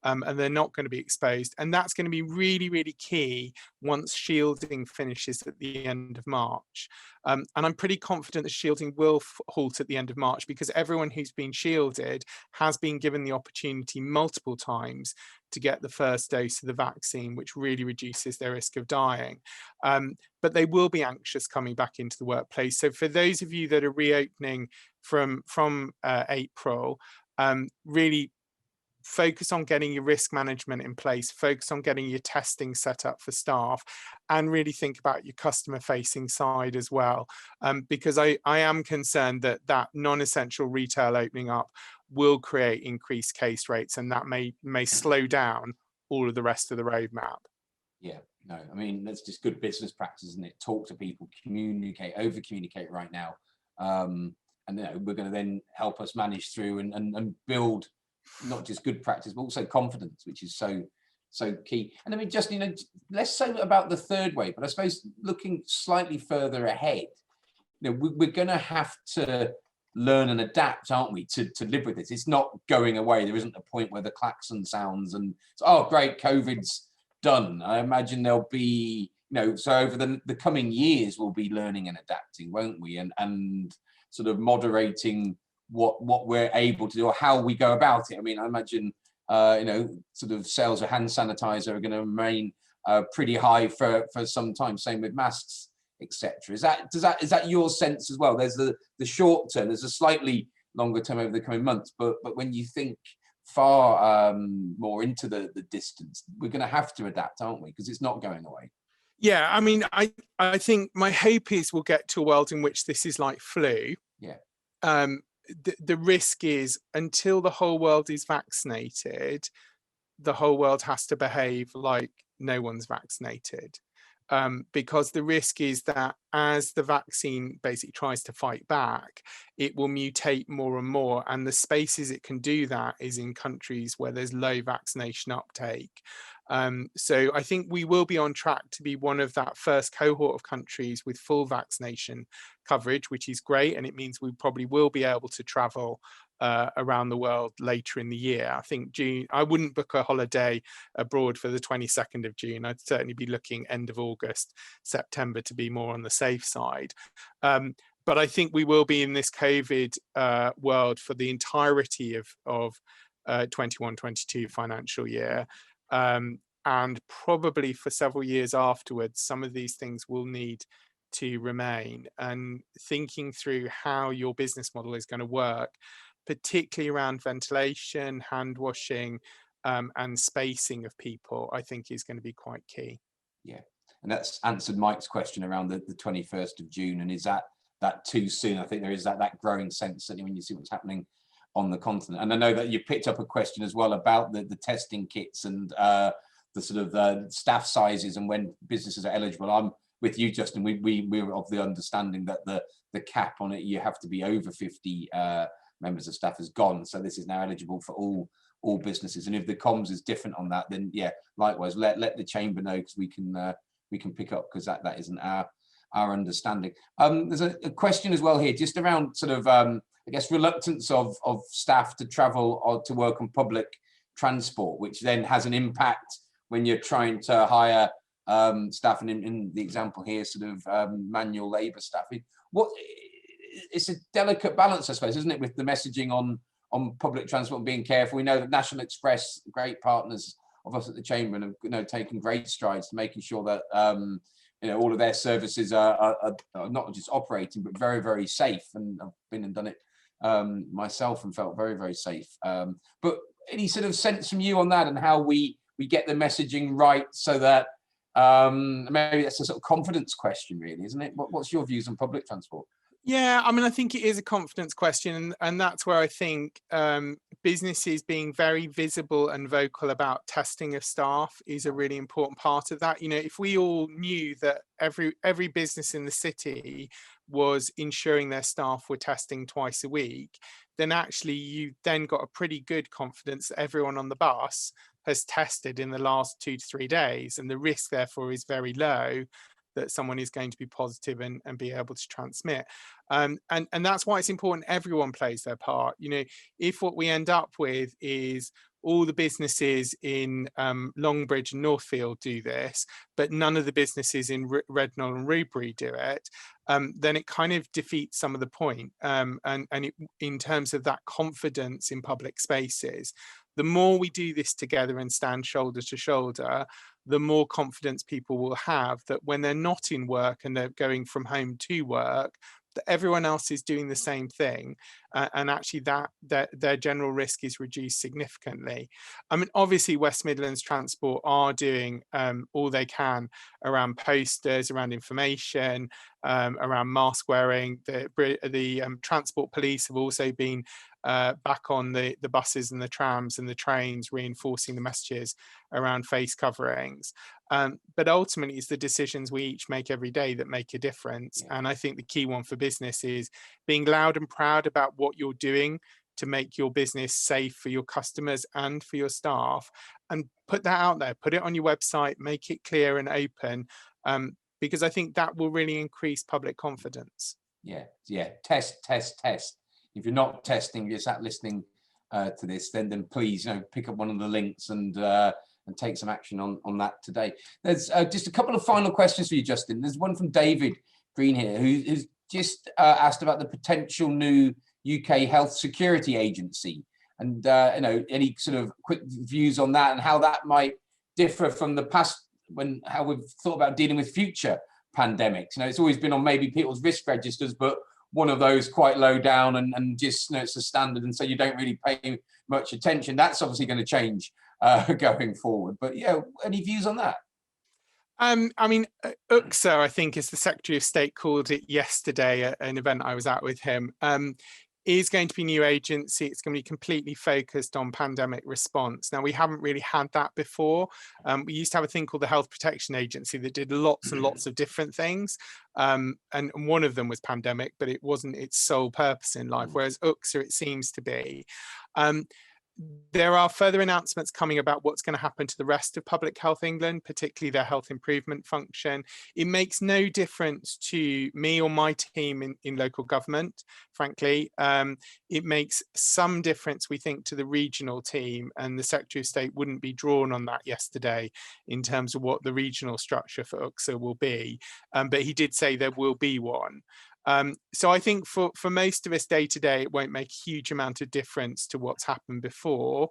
And they're not going to be exposed. And that's going to be really, really key once shielding finishes at the end of March. And I'm pretty confident that shielding will halt at the end of March, because everyone who's been shielded has been given the opportunity multiple times to get the first dose of the vaccine, which really reduces their risk of dying. But they will be anxious coming back into the workplace. So for those of you that are reopening from April, really focus on getting your risk management in place, focus on getting your testing set up for staff, and really think about your customer facing side as well. Because I am concerned that that non-essential retail opening up will create increased case rates, and that may slow down all of the rest of the roadmap. Yeah, no, I mean, that's just good business practice, isn't it? Talk to people, communicate, over communicate right now. And you know, we're going to then help us manage through and build not just good practice, but also confidence, which is so key. And I mean, just, you know, less so about the third wave, but I suppose looking slightly further ahead, you know, we're going to have to learn and adapt, aren't we, to live with this. It's not going away. There isn't a point where the klaxon sounds and oh great, COVID's done. I imagine there'll be, you know, so over the coming years we'll be learning and adapting, won't we, and sort of moderating what we're able to do or how we go about it. I mean, I imagine you know, sort of sales of hand sanitizer are going to remain pretty high for some time. Same with masks, etc. Is that your sense as well? There's the short term. There's a slightly longer term over the coming months. But when you think far more into the distance, we're going to have to adapt, aren't we? Because it's not going away. Yeah, I mean, I think my hope is we'll get to a world in which this is like flu. Yeah. The risk is until the whole world is vaccinated, the whole world has to behave like no one's vaccinated. Because the risk is that as the vaccine basically tries to fight back, it will mutate more and more. And the spaces it can do that is in countries where there's low vaccination uptake. So I think we will be on track to be one of that first cohort of countries with full vaccination coverage, which is great. And it means we probably will be able to travel around the world later in the year. I think June, I wouldn't book a holiday abroad for the 22nd of June. I'd certainly be looking end of August, September to be more on the safe side. But I think we will be in this COVID world for the entirety of 21-22 financial year. And probably for several years afterwards, some of these things will need to remain. And thinking through how your business model is going to work, particularly around ventilation, hand washing, and spacing of people, I think is going to be quite key. Yeah, and that's answered Mike's question around the 21st of June. And is that too soon? I think there is that growing sense, certainly when you see what's happening on the continent. And I know that you picked up a question as well about the testing kits and the sort of staff sizes and when businesses are eligible. I'm with you, Justin. We're of the understanding that the cap on it, you have to be over 50 members of staff, has gone. So this is now eligible for all businesses. And if the comms is different on that, then yeah, likewise, let the chamber know, because we can pick up, because that isn't our understanding. There's a question as well here, just around sort of I guess reluctance of staff to travel or to work on public transport, which then has an impact when you're trying to hire staff, and in the example here, sort of manual labour staff. It's a delicate balance, I suppose, isn't it, with the messaging on on public transport and being careful. We know that National Express, great partners of us at the Chamber, and have taken great strides to making sure that all of their services are not just operating but very, very safe. And I've been and done it myself and felt very, very safe. But any sort of sense from you on that and how we get the messaging right so that maybe that's a sort of confidence question, really, isn't it? What's your views on public transport? Yeah, I mean, I think it is a confidence question, and that's where I think businesses being very visible and vocal about testing of staff is a really important part of that. If we all knew that every business in the city was ensuring their staff were testing twice a week, then actually you then got a pretty good confidence that everyone on the bus has tested in the last 2 to 3 days, and the risk therefore is very low that someone is going to be positive and be able to transmit. And that's why it's important everyone plays their part. If what we end up with is all the businesses in Longbridge and Northfield do this, but none of the businesses in Redknapp and Rubery do it, then it kind of defeats some of the point. In terms of that confidence in public spaces, the more we do this together and stand shoulder to shoulder, the more confidence people will have that when they're not in work and they're going from home to work, that everyone else is doing the same thing, and actually that their general risk is reduced significantly. I mean, obviously West Midlands Transport are doing all they can around posters, around information, around mask wearing. The Transport Police have also been back on the buses and the trams and the trains, reinforcing the messages around face coverings. But ultimately, it's the decisions we each make every day that make a difference. And I think the key one for business is being loud and proud about what you're doing to make your business safe for your customers and for your staff, and put that out there, put it on your website, make it clear and open, because I think that will really increase public confidence. Yeah. Test. If you're not testing, you're sat listening to this, then please, pick up one of the links and take some action on that today. There's just a couple of final questions for you, Justin. There's one from David Green here, who's just asked about the potential new UK health security agency, and any sort of quick views on that and how that might differ from the past, how we've thought about dealing with future pandemics. It's always been on maybe people's risk registers, but one of those quite low down and just it's a standard, and so you don't really pay much attention. That's obviously going to change going forward. But yeah, any views on that? I mean, UKSA, I think, as the Secretary of State called it yesterday at an event I was at with him, is going to be a new agency. It's going to be completely focused on pandemic response. Now, we haven't really had that before. We used to have a thing called the Health Protection Agency that did lots and lots of different things. And one of them was pandemic, but it wasn't its sole purpose in life, whereas UKSA, it seems to be. There are further announcements coming about what's going to happen to the rest of Public Health England, particularly their health improvement function. It makes no difference to me or my team in local government, frankly. It makes some difference, we think, to the regional team, and the Secretary of State wouldn't be drawn on that yesterday in terms of what the regional structure for UKSA will be. But he did say there will be one. So I think for most of us day to day, it won't make a huge amount of difference to what's happened before.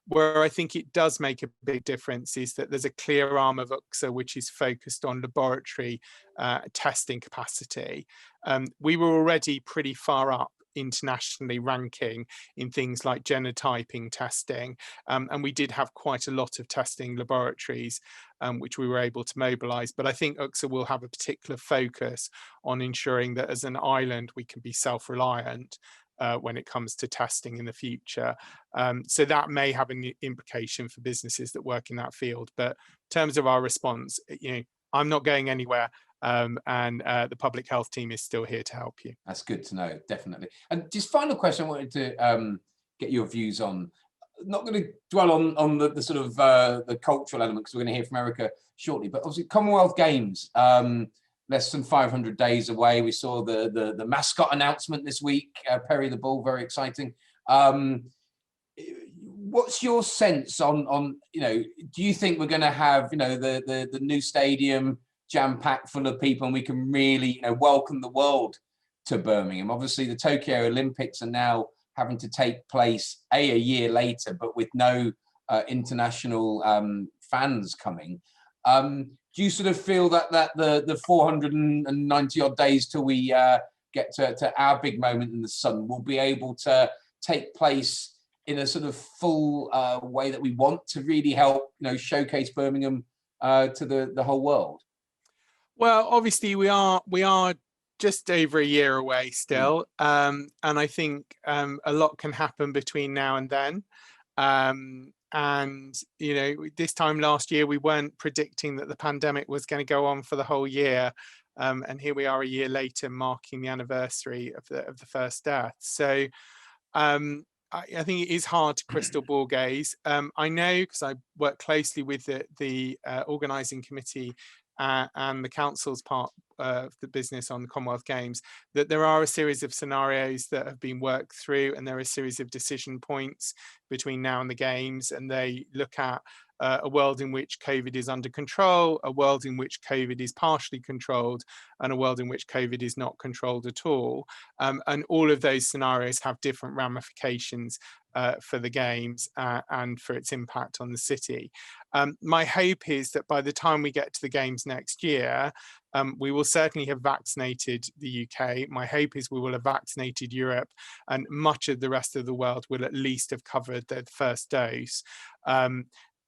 Where I think it does make a big difference is that there's a clear arm of UKSA which is focused on laboratory testing capacity. We were already pretty far up internationally ranking in things like genotyping testing, and we did have quite a lot of testing laboratories which we were able to mobilize. But I think UKSA will have a particular focus on ensuring that as an island we can be self-reliant when it comes to testing in the future. So that may have an implication for businesses that work in that field. But in terms of our response, I'm not going anywhere. And the public health team is still here to help you. That's good to know, definitely. And just final question, I wanted to get your views on. Not going to dwell on the sort of the cultural element, because we're going to hear from Erica shortly. But obviously, Commonwealth Games, less than 500 days away. We saw the mascot announcement this week, Perry the Bull, very exciting. What's your sense on do you think we're going to have the new stadium jam-packed full of people, and we can really welcome the world to Birmingham? Obviously the Tokyo Olympics are now having to take place a year later, but with no international fans coming. Do you sort of feel that the 490 odd days till we get to our big moment in the sun will be able to take place in a sort of full way that we want to really help, showcase Birmingham to the whole world? Well, obviously we are just over a year away still, and I think a lot can happen between now and then. And this time last year we weren't predicting that the pandemic was going to go on for the whole year, and here we are a year later, marking the anniversary of the first death. So I think it is hard to crystal ball gaze. I know, because I work closely with the organising committee and the council's part of the business on the Commonwealth Games, that there are a series of scenarios that have been worked through, and there are a series of decision points between now and the Games, and they look at a world in which COVID is under control, a world in which COVID is partially controlled, and a world in which COVID is not controlled at all. And all of those scenarios have different ramifications for the Games and for its impact on the city. My hope is that by the time we get to the Games next year, we will certainly have vaccinated the UK. My hope is we will have vaccinated Europe, and much of the rest of the world will at least have covered their first dose.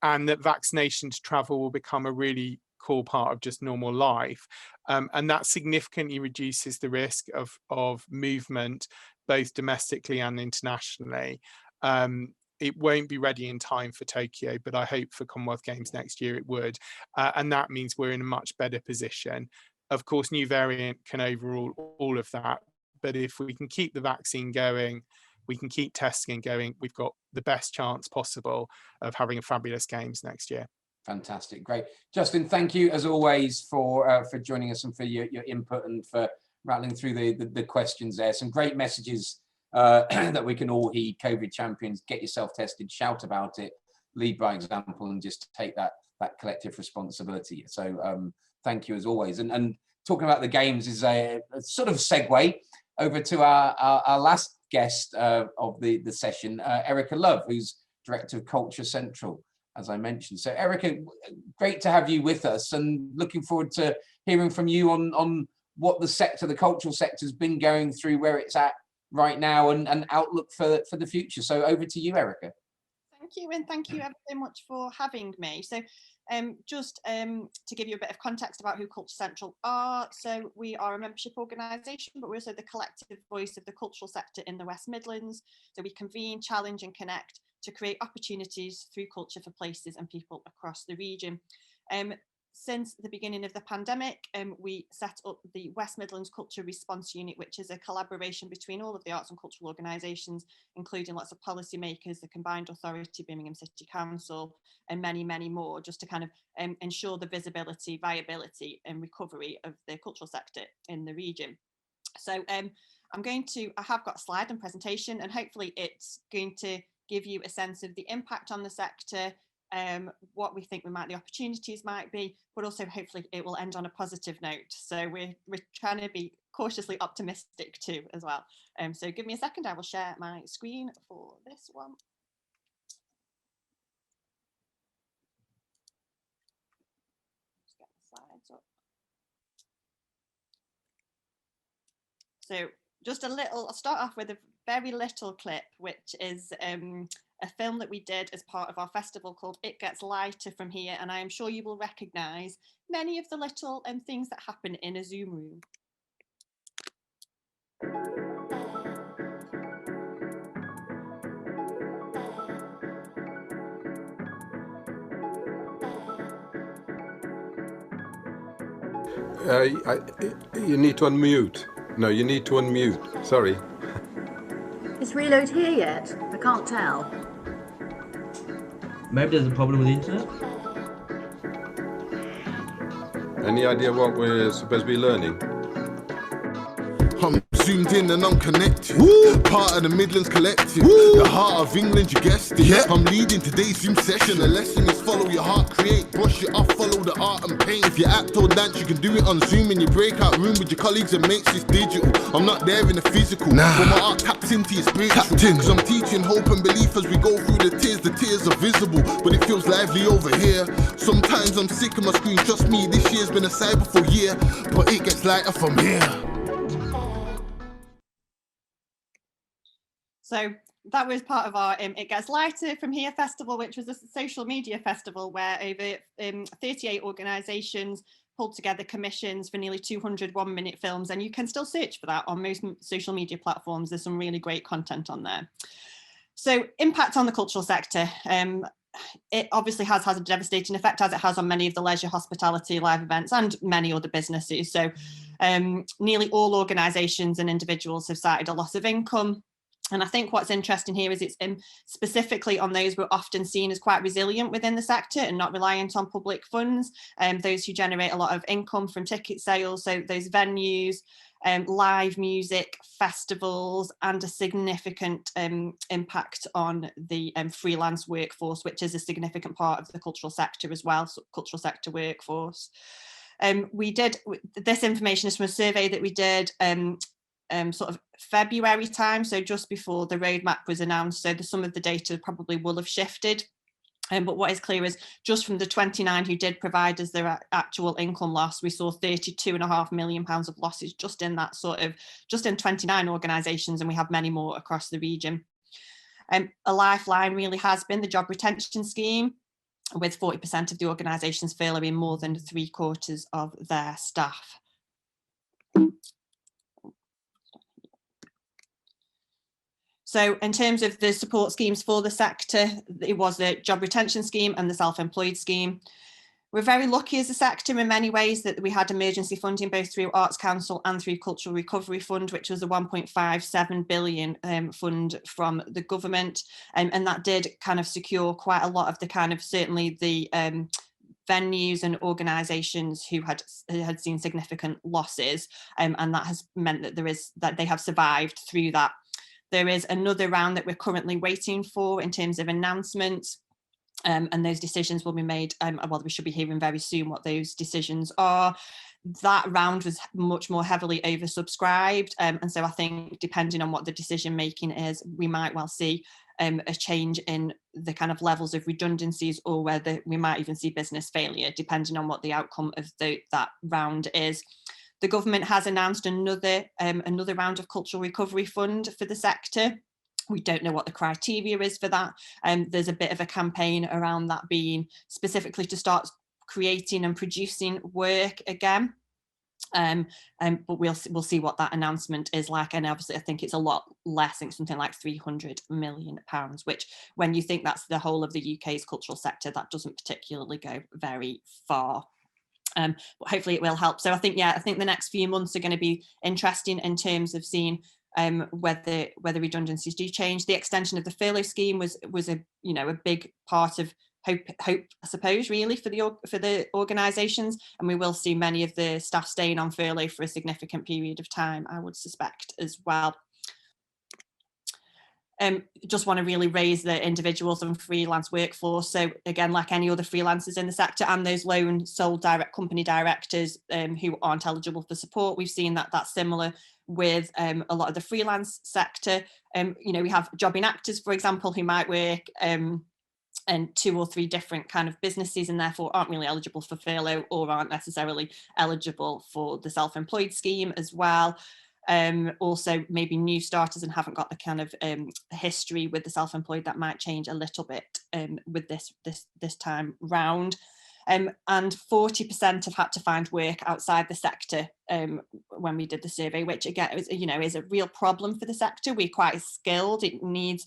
And that vaccination to travel will become a really core part of just normal life. And that significantly reduces the risk of movement, both domestically and internationally. It won't be ready in time for Tokyo, but I hope for Commonwealth Games next year it would. And that means we're in a much better position. Of course, new variant can overrule all of that. But if we can keep the vaccine going, we can keep testing going, we've got the best chance possible of having a fabulous Games next year. Fantastic, great. Justin, thank you as always for joining us and for your input and for rattling through the questions there. Some great messages that we can all heed. COVID champions, get yourself tested, shout about it, lead by example, and just take that collective responsibility. So thank you as always. And talking about the Games is a sort of segue over to our last guest of the session, Erica Love, who's Director of Culture Central, as I mentioned. So Erica, great to have you with us, and looking forward to hearing from you on what the cultural sector has been going through, where it's at right now, and outlook for the future. So over to you, Erica. Thank you, and thank you ever so much for having me. So just to give you a bit of context about who Culture Central are, so we are a membership organisation, but we're also the collective voice of the cultural sector in the West Midlands. So we convene, challenge and connect to create opportunities through culture for places and people across the region. Since the beginning of the pandemic, we set up the West Midlands Culture Response Unit, which is a collaboration between all of the arts and cultural organisations, including lots of policymakers, the Combined Authority, Birmingham City Council, and many, many more, just to kind of ensure the visibility, viability and recovery of the cultural sector in the region. So I have got a slide and presentation, and hopefully it's going to give you a sense of the impact on the sector, what we think the opportunities might be, but also hopefully it will end on a positive note. So we're trying to be cautiously optimistic too as well. So give me a second, I will share my screen for this one. Just get the slides up. So just I'll start off with a very little clip, which is a film that we did as part of our festival called It Gets Lighter From Here, and I am sure you will recognise many of the little things that happen in a Zoom room. You need to unmute. No, you need to unmute. Sorry. Is Reload here yet? I can't tell. Maybe there's a problem with the internet. Any idea what we're supposed to be learning? I'm zoomed in and I'm connected. Woo! Part of the Midlands Collective. Woo! The heart of England, you guessed it. Yeah. I'm leading today's Zoom session. The lesson is just follow your heart, create, brush it off, follow the art and paint. If you act or dance, you can do it on Zoom in your breakout room with your colleagues and mates. It's digital. I'm not there in the physical, but my art taps into your spiritual. Cause I'm teaching hope and belief as we go through the tears. The tears are visible, but it feels lively over here. Sometimes I'm sick of my screen, trust me, this year's been a cyberful year, but it gets lighter from here. So that was part of our It Gets Lighter From Here festival, which was a social media festival where over 38 organisations pulled together commissions for nearly 200 one-minute films, and you can still search for that on most social media platforms. There's some really great content on there. So impact on the cultural sector. It obviously has a devastating effect, as it has on many of the leisure, hospitality, live events and many other businesses. So nearly all organisations and individuals have cited a loss of income. And I think what's interesting here is it's specifically on those who are often seen as quite resilient within the sector and not reliant on public funds, those who generate a lot of income from ticket sales, so those venues, live music, festivals, and a significant impact on the freelance workforce, which is a significant part of the cultural sector as well, so cultural sector workforce. This information is from a survey that we did sort of February time, so just before the roadmap was announced, so some of the data probably will have shifted. But what is clear is just from the 29 who did provide us their actual income loss, we saw £32.5 million of losses just in 29 organisations, and we have many more across the region. A lifeline really has been the job retention scheme, with 40% of the organisations furloughing more than 3/4 of their staff. So in terms of the support schemes for the sector, it was the job retention scheme and the self-employed scheme. We're very lucky as a sector in many ways that we had emergency funding both through Arts Council and through Cultural Recovery Fund, which was a 1.57 billion fund from the government. And that did kind of secure quite a lot of the kind of certainly the venues and organisations who had seen significant losses. And that has meant that they have survived through that. There is another round that we're currently waiting for in terms of announcements, and those decisions will be made. Well, we should be hearing very soon what those decisions are. That round was much more heavily oversubscribed, and so I think depending on what the decision making is, we might well see a change in the kind of levels of redundancies, or whether we might even see business failure, depending on what the outcome of that round is. The government has announced another round of Cultural Recovery Fund for the sector. We don't know what the criteria is for that. There's a bit of a campaign around that being specifically to start creating and producing work again. But we'll see what that announcement is like. And obviously, I think it's a lot less. I think something like £300 million, which when you think that's the whole of the UK's cultural sector, that doesn't particularly go very far. But hopefully it will help. So I think the next few months are going to be interesting in terms of seeing whether redundancies do change. The extension of the furlough scheme was a big part of hope, I suppose, really for the organisations, and we will see many of the staff staying on furlough for a significant period of time, I would suspect as well. Just want to really raise the individuals and freelance workforce. So again, like any other freelancers in the sector and those lone sole direct company directors who aren't eligible for support, we've seen that that's similar with a lot of the freelance sector. We have jobbing actors, for example, who might work in 2 or 3 different kind of businesses and therefore aren't really eligible for furlough or aren't necessarily eligible for the self-employed scheme as well. Also maybe new starters and haven't got the kind of history with the self-employed. That might change a little bit with this time round. And 40% have had to find work outside the sector when we did the survey, which again is a real problem for the sector. We're quite skilled. It needs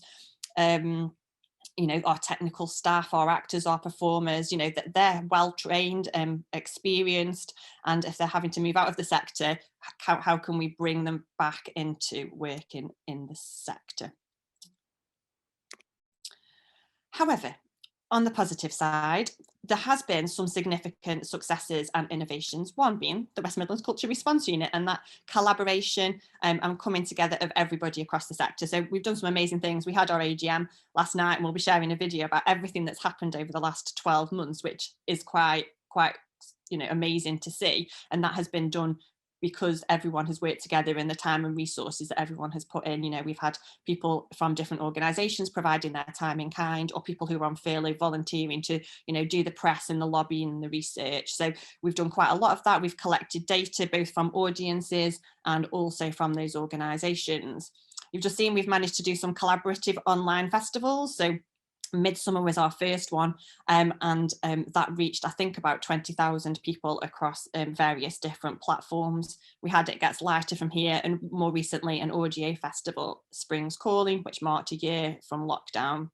our technical staff, our actors, our performers, that they're well trained and experienced, and if they're having to move out of the sector, how can we bring them back into working in the sector? However, On the positive side, there has been some significant successes and innovations, one being the West Midlands Culture Response Unit and that collaboration and coming together of everybody across the sector. So we've done some amazing things. We had our AGM last night and we'll be sharing a video about everything that's happened over the last 12 months, which is quite amazing to see. And that has been done because everyone has worked together in the time and resources that everyone has put in. We've had people from different organisations providing their time in kind, or people who are on furlough volunteering to, do the press and the lobbying and the research. So we've done quite a lot of that. We've collected data both from audiences and also from those organisations. You've just seen we've managed to do some collaborative online festivals. So Midsummer was our first one, and that reached, I think, about 20,000 people across various different platforms. We had It Gets Lighter from here, and more recently an audio festival, Spring's Calling, which marked a year from lockdown.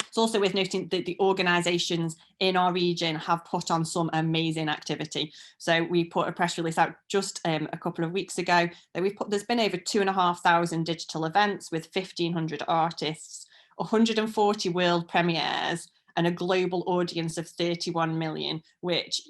It's also worth noting that the organisations in our region have put on some amazing activity. So we put a press release out just a couple of weeks ago that there's been over 2,500 digital events with 1,500 artists, 140 world premieres and a global audience of 31 million, which,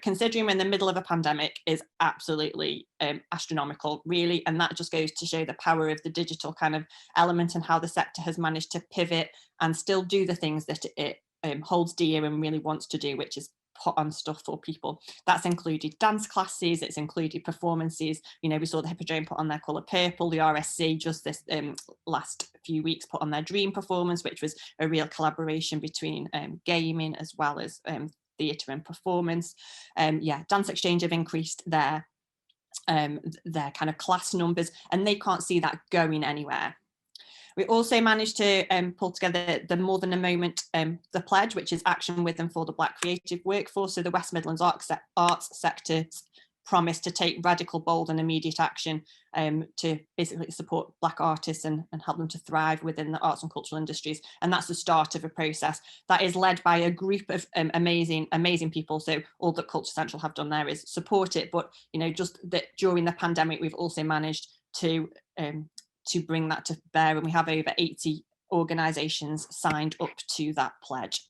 considering we're in the middle of a pandemic, is absolutely astronomical, really. And that just goes to show the power of the digital kind of element and how the sector has managed to pivot and still do the things that it holds dear and really wants to do, which is put on stuff for people. That's included dance classes, it's included performances. We saw the Hippodrome put on their Colour Purple, the RSC just this last few weeks put on their Dream performance, which was a real collaboration between gaming as well as theatre and performance. Dance Exchange have increased their kind of class numbers, and they can't see that going anywhere. We also managed to pull together the More Than a Moment, the pledge, which is action with and for the Black creative workforce. So the West Midlands arts sector promised to take radical, bold and immediate action to basically support Black artists and help them to thrive within the arts and cultural industries. And that's the start of a process that is led by a group of amazing people. So all that Culture Central have done there is support it. But, just that during the pandemic, we've also managed to bring that to bear, and we have over 80 organisations signed up to that pledge.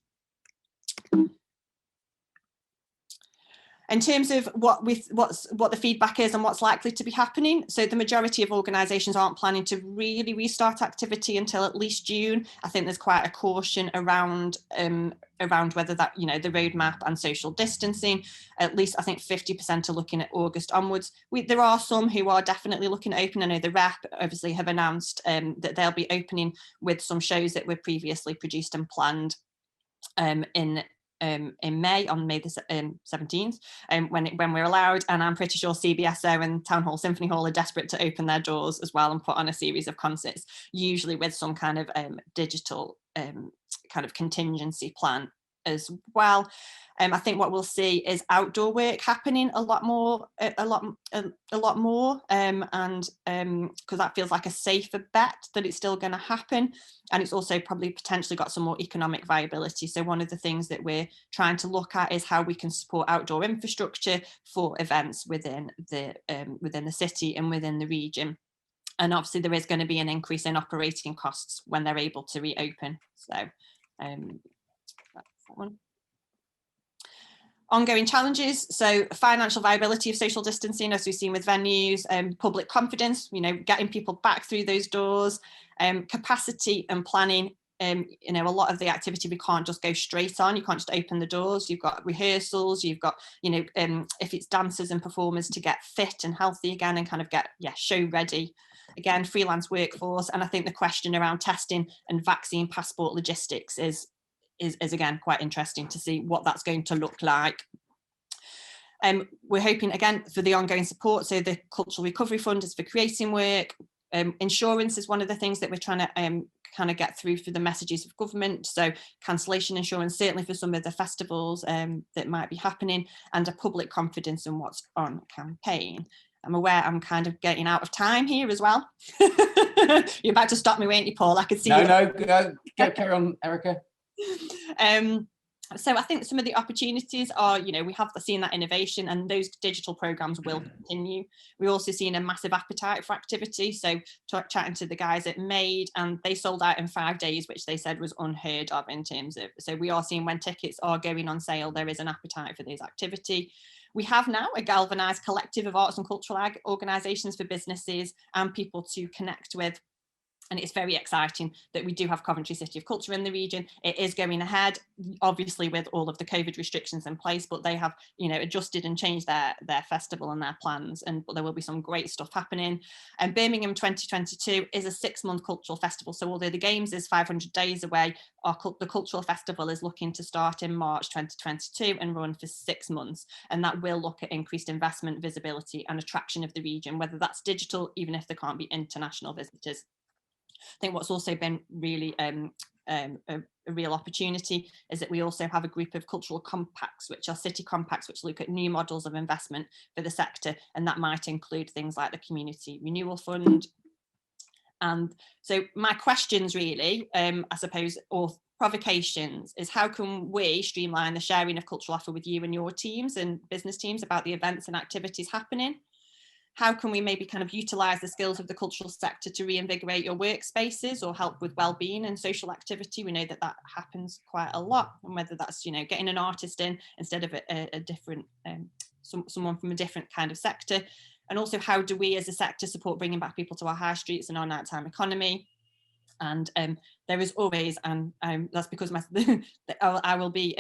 In terms of what the feedback is and what's likely to be happening, so the majority of organisations aren't planning to really restart activity until at least June. I think there's quite a caution around whether that, the roadmap and social distancing. At least I think 50% are looking at August onwards. There are some who are definitely looking to open. I know the Rep obviously have announced that they'll be opening with some shows that were previously produced and planned in May, on May the 17th, when we're allowed. And I'm pretty sure CBSO and Town Hall Symphony Hall are desperate to open their doors as well and put on a series of concerts, usually with some kind of digital kind of contingency plan as well. I think what we'll see is outdoor work happening a lot more, and because that feels like a safer bet that it's still going to happen, and it's also probably potentially got some more economic viability. So one of the things that we're trying to look at is how we can support outdoor infrastructure for events within the city and within the region. And obviously there is going to be an increase in operating costs when they're able to reopen. So that's that one. Ongoing challenges, so financial viability of social distancing, as we've seen with venues, public confidence, getting people back through those doors, capacity and planning. A lot of the activity we can't just go straight on. You can't just open the doors. You've got rehearsals. You've got, if it's dancers and performers, to get fit and healthy again and kind of get show ready. Again, freelance workforce, and I think the question around testing and vaccine passport logistics is again quite interesting to see what that's going to look like. We're hoping again for the ongoing support. So the Cultural Recovery Fund is for creating work. Insurance is one of the things that we're trying to kind of get through the messages of government. So cancellation insurance, certainly for some of the festivals that might be happening, and a public confidence in what's on campaign. I'm aware I'm kind of getting out of time here as well. You're about to stop me, weren't you, Paul? I could see. No, go carry on, Erica. So I think some of the opportunities are, we have seen that innovation, and those digital programs will continue. We're also seeing a massive appetite for activity. So chatting to the guys at Made, and they sold out in 5 days, which they said was unheard of in terms of, so we are seeing when tickets are going on sale, there is an appetite for this activity. We have now a galvanised collective of arts and cultural organisations for businesses and people to connect with. And it's very exciting that we do have Coventry City of Culture in the region. It is going ahead, obviously with all of the COVID restrictions in place, but they have, adjusted and changed their festival and their plans, and there will be some great stuff happening. And Birmingham 2022 is a 6-month cultural festival. So although the Games is 500 days away, the cultural festival is looking to start in March 2022 and run for 6 months. And that will look at increased investment, visibility and attraction of the region, whether that's digital, even if there can't be international visitors. I think what's also been really a real opportunity is that we also have a group of cultural compacts, which are city compacts, which look at new models of investment for the sector. And that might include things like the Community Renewal Fund. And so my questions really, I suppose, or provocations, is how can we streamline the sharing of cultural offer with you and your teams and business teams about the events and activities happening? How can we maybe kind of utilise the skills of the cultural sector to reinvigorate your workspaces or help with well-being and social activity? We know that that happens quite a lot, and whether that's, getting an artist in instead of a different, someone from a different kind of sector. And also, how do we as a sector support bringing back people to our high streets and our nighttime economy? And there is always, and that's because I will be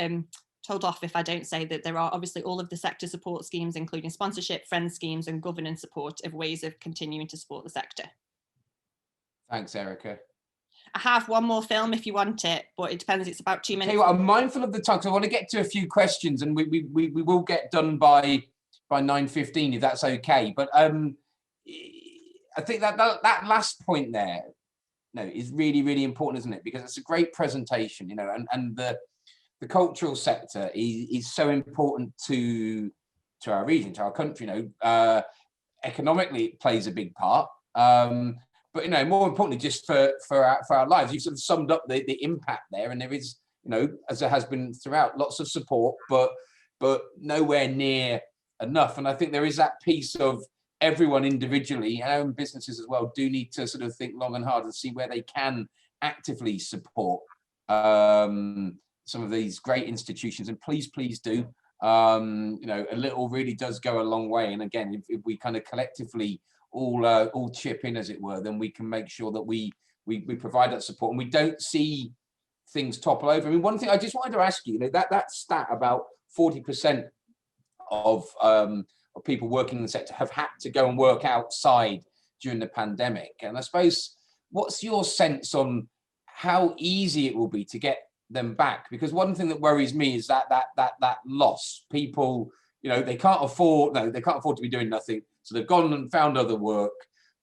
told off if I don't say that there are obviously all of the sector support schemes, including sponsorship, friend schemes and governance support of ways of continuing to support the sector. Thanks, Erica. I have one more film if you want it, but it depends. It's about 2 minutes. Tell you what, I'm mindful of the time, because I want to get to a few questions, and we will get done by 9:15 if that's okay. But I think that last point there, is really, really important, isn't it? Because it's a great presentation, and the cultural sector is so important to our region, to our country. Economically, it plays a big part, but more importantly, just for our lives. You've sort of summed up the impact there, and there is, as there has been throughout, lots of support, but nowhere near enough. And I think there is that piece of everyone individually, and businesses as well, do need to sort of think long and hard and see where they can actively support some of these great institutions, and please do. A little really does go a long way. And again, if we kind of collectively all chip in, as it were, then we can make sure that we provide that support and we don't see things topple over. I mean, one thing I just wanted to ask you, that stat about 40% of people working in the sector have had to go and work outside during the pandemic. And I suppose, what's your sense on how easy it will be to get them back? Because one thing that worries me is that loss. People, they can't afford to be doing nothing, so they've gone and found other work.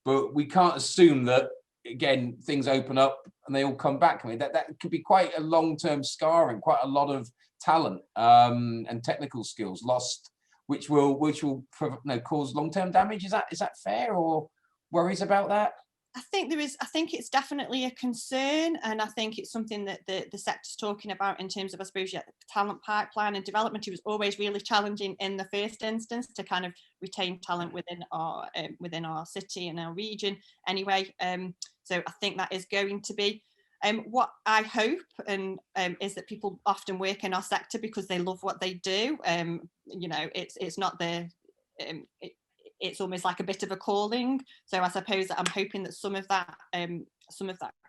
But we can't assume that, again, things open up and they all come back. I mean, that could be quite a long-term scarring, quite a lot of talent and technical skills lost, which will cause long-term damage. Is that fair, or worries about that? I think it's definitely a concern, and I think it's something that the sector's talking about in terms of, I suppose, the talent pipeline and development. It was always really challenging in the first instance to kind of retain talent within our city and our region anyway. So I think that is going to be what I hope, and is that people often work in our sector because they love what they do. It's not it's almost like a bit of a calling. So I suppose that I'm hoping that some of that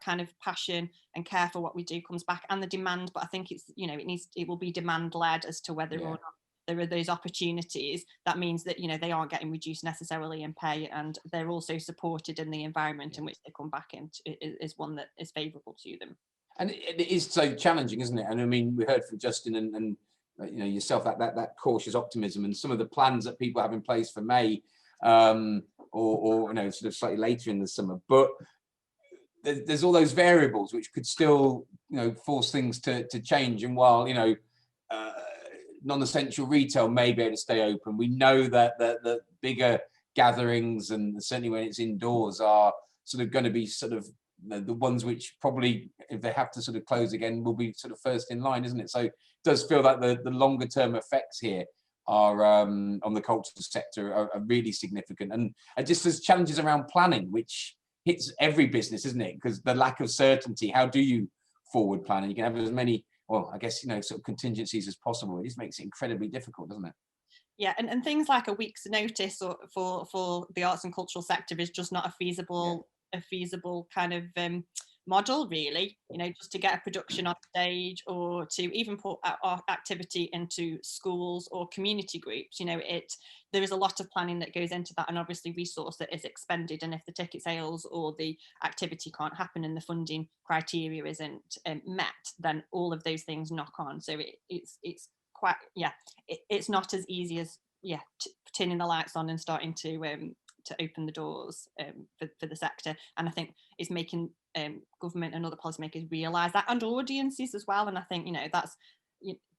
kind of passion and care for what we do comes back, and the demand. But I think it's, it will be demand led as to whether or not there are those opportunities. That means that, they aren't getting reduced necessarily in pay, and they're also supported in the environment in which they come back into, is one that is favourable to them. And it is so challenging, isn't it? And I mean, we heard from Justin and yourself that cautious optimism, and some of the plans that people have in place for May, or sort of slightly later in the summer. But there's all those variables which could still force things to change. And while non-essential retail may be able to stay open, we know that the bigger gatherings, and certainly when it's indoors, are sort of going to be sort of the ones which probably, if they have to sort of close again, will be sort of first in line, isn't it? So it does feel like the longer term effects here are on the cultural sector are really significant, and just there's challenges around planning, which hits every business, isn't it? Because the lack of certainty. How do you forward plan? And you can have as many, well, I guess, sort of contingencies as possible. It just makes it incredibly difficult, doesn't it? Yeah, and things like a week's notice for the arts and cultural sector is just not a feasible kind of model, really. Just to get a production on stage, or to even put our activity into schools or community groups. There is a lot of planning that goes into that, and obviously resource that is expended. And if the ticket sales or the activity can't happen and the funding criteria isn't met, then all of those things knock on. So it's quite, it's not as easy as turning the lights on and starting to open the doors for the sector. And I think it's making government and other policymakers realise that, and audiences as well. And I think that's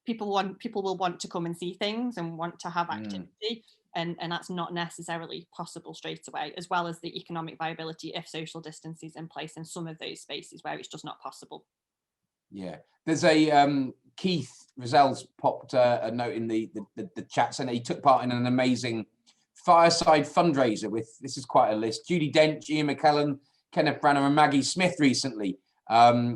people will want to come and see things and want to have activity, and that's not necessarily possible straight away, as well as the economic viability if social distance is in place in some of those spaces where it's just not possible. Yeah, there's a Keith Rizal's popped a note in the chat saying he took part in an amazing fireside fundraiser with, this is quite a list, Judy Dench, Ian McKellen, Kenneth Branner and Maggie Smith recently,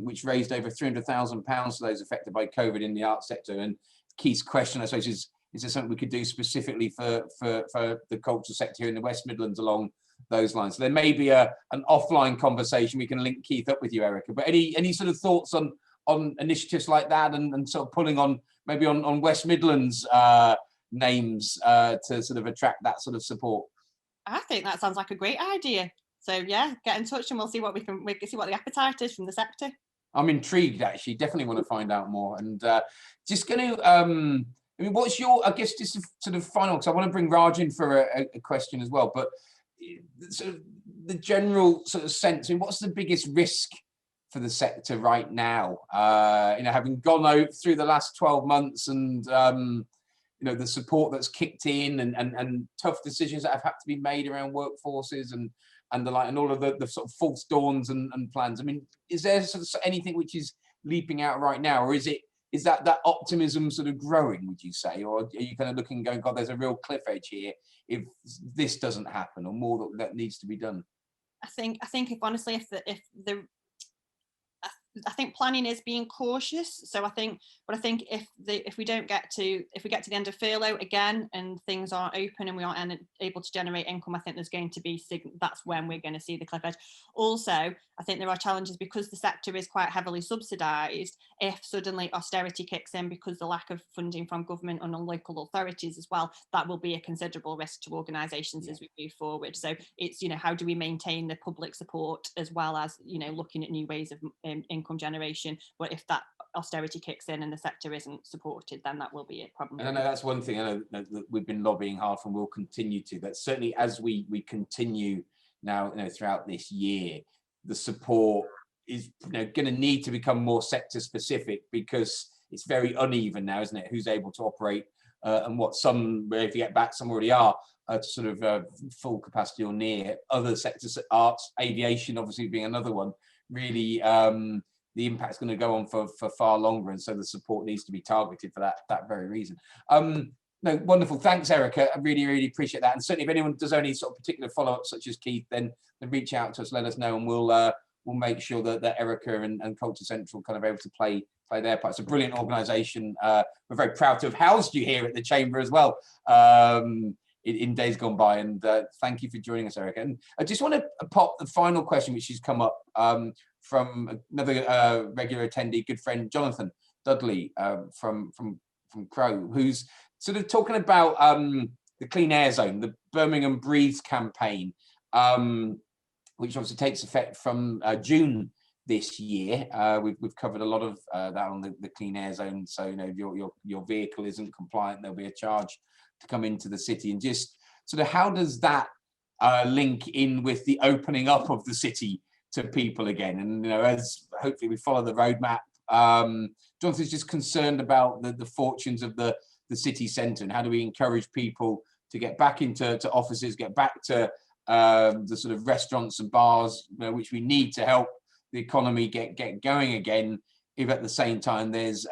which raised over £300,000 for those affected by COVID in the arts sector. And Keith's question, I suppose, is there something we could do specifically for the cultural sector here in the West Midlands along those lines? So there may be an offline conversation. We can link Keith up with you, Erica. But any sort of thoughts on initiatives like that, and sort of pulling on maybe on West Midlands names to sort of attract that sort of support? I think that sounds like a great idea. So yeah, get in touch and we'll see what we can see what the appetite is from the sector. I'm intrigued, actually. Definitely want to find out more. And just going to, I mean, what's your, I guess, just a sort of final, because I want to bring Raj in for a question as well, but sort of the general sort of sense, I mean, what's the biggest risk for the sector right now? Having gone out through the last 12 months and, the support that's kicked in and tough decisions that have had to be made around workforces and the like, and all of the sort of false dawns and plans. I mean, is there sort of anything which is leaping out right now, or is that optimism sort of growing, would you say? Or are you kind of looking and going, God, there's a real cliff edge here if this doesn't happen, or more that needs to be done? I think if honestly, I think planning is being cautious. So I think if we get to the end of furlough again and things aren't open and we aren't able to generate income, I think there's going to be, that's when we're going to see the cliff edge. Also, I think there are challenges because the sector is quite heavily subsidised. If suddenly austerity kicks in because the lack of funding from government and local authorities as well, that will be a considerable risk to organisations as we move forward. So it's, how do we maintain the public support as well as, looking at new ways of income generation? But if that austerity kicks in and the sector isn't supported, then that will be a problem. And I know that's one thing I know that we've been lobbying hard for and will continue to. That certainly as we continue now, throughout this year, the support is going to need to become more sector specific, because it's very uneven now, isn't it? Who's able to operate and what some, if you get back, some already are to sort of full capacity or near. Other sectors, arts, aviation, obviously being another one, really the impact's going to go on for far longer, and so the support needs to be targeted for that very reason. No, wonderful. Thanks, Erica. I really, really appreciate that. And certainly if anyone does any sort of particular follow-up, such as Keith, then reach out to us, let us know, and we'll make sure that Erica and Culture Central kind of able to play their part. It's a brilliant organisation. We're very proud to have housed you here at the Chamber as well in days gone by. And thank you for joining us, Erica. And I just want to pop the final question, which has come up from another regular attendee, good friend Jonathan Dudley from Crow, who's sort of talking about the Clean Air Zone, the Birmingham Breathes campaign, which obviously takes effect from June this year. We've covered a lot of that on the Clean Air Zone. So your vehicle isn't compliant, there'll be a charge to come into the city. And just sort of how does that link in with the opening up of the city to people again? And as hopefully we follow the roadmap, Jonathan's just concerned about the fortunes of the city centre, and how do we encourage people to get back into offices, get back to the sort of restaurants and bars, which we need to help economy get going again, if at the same time there's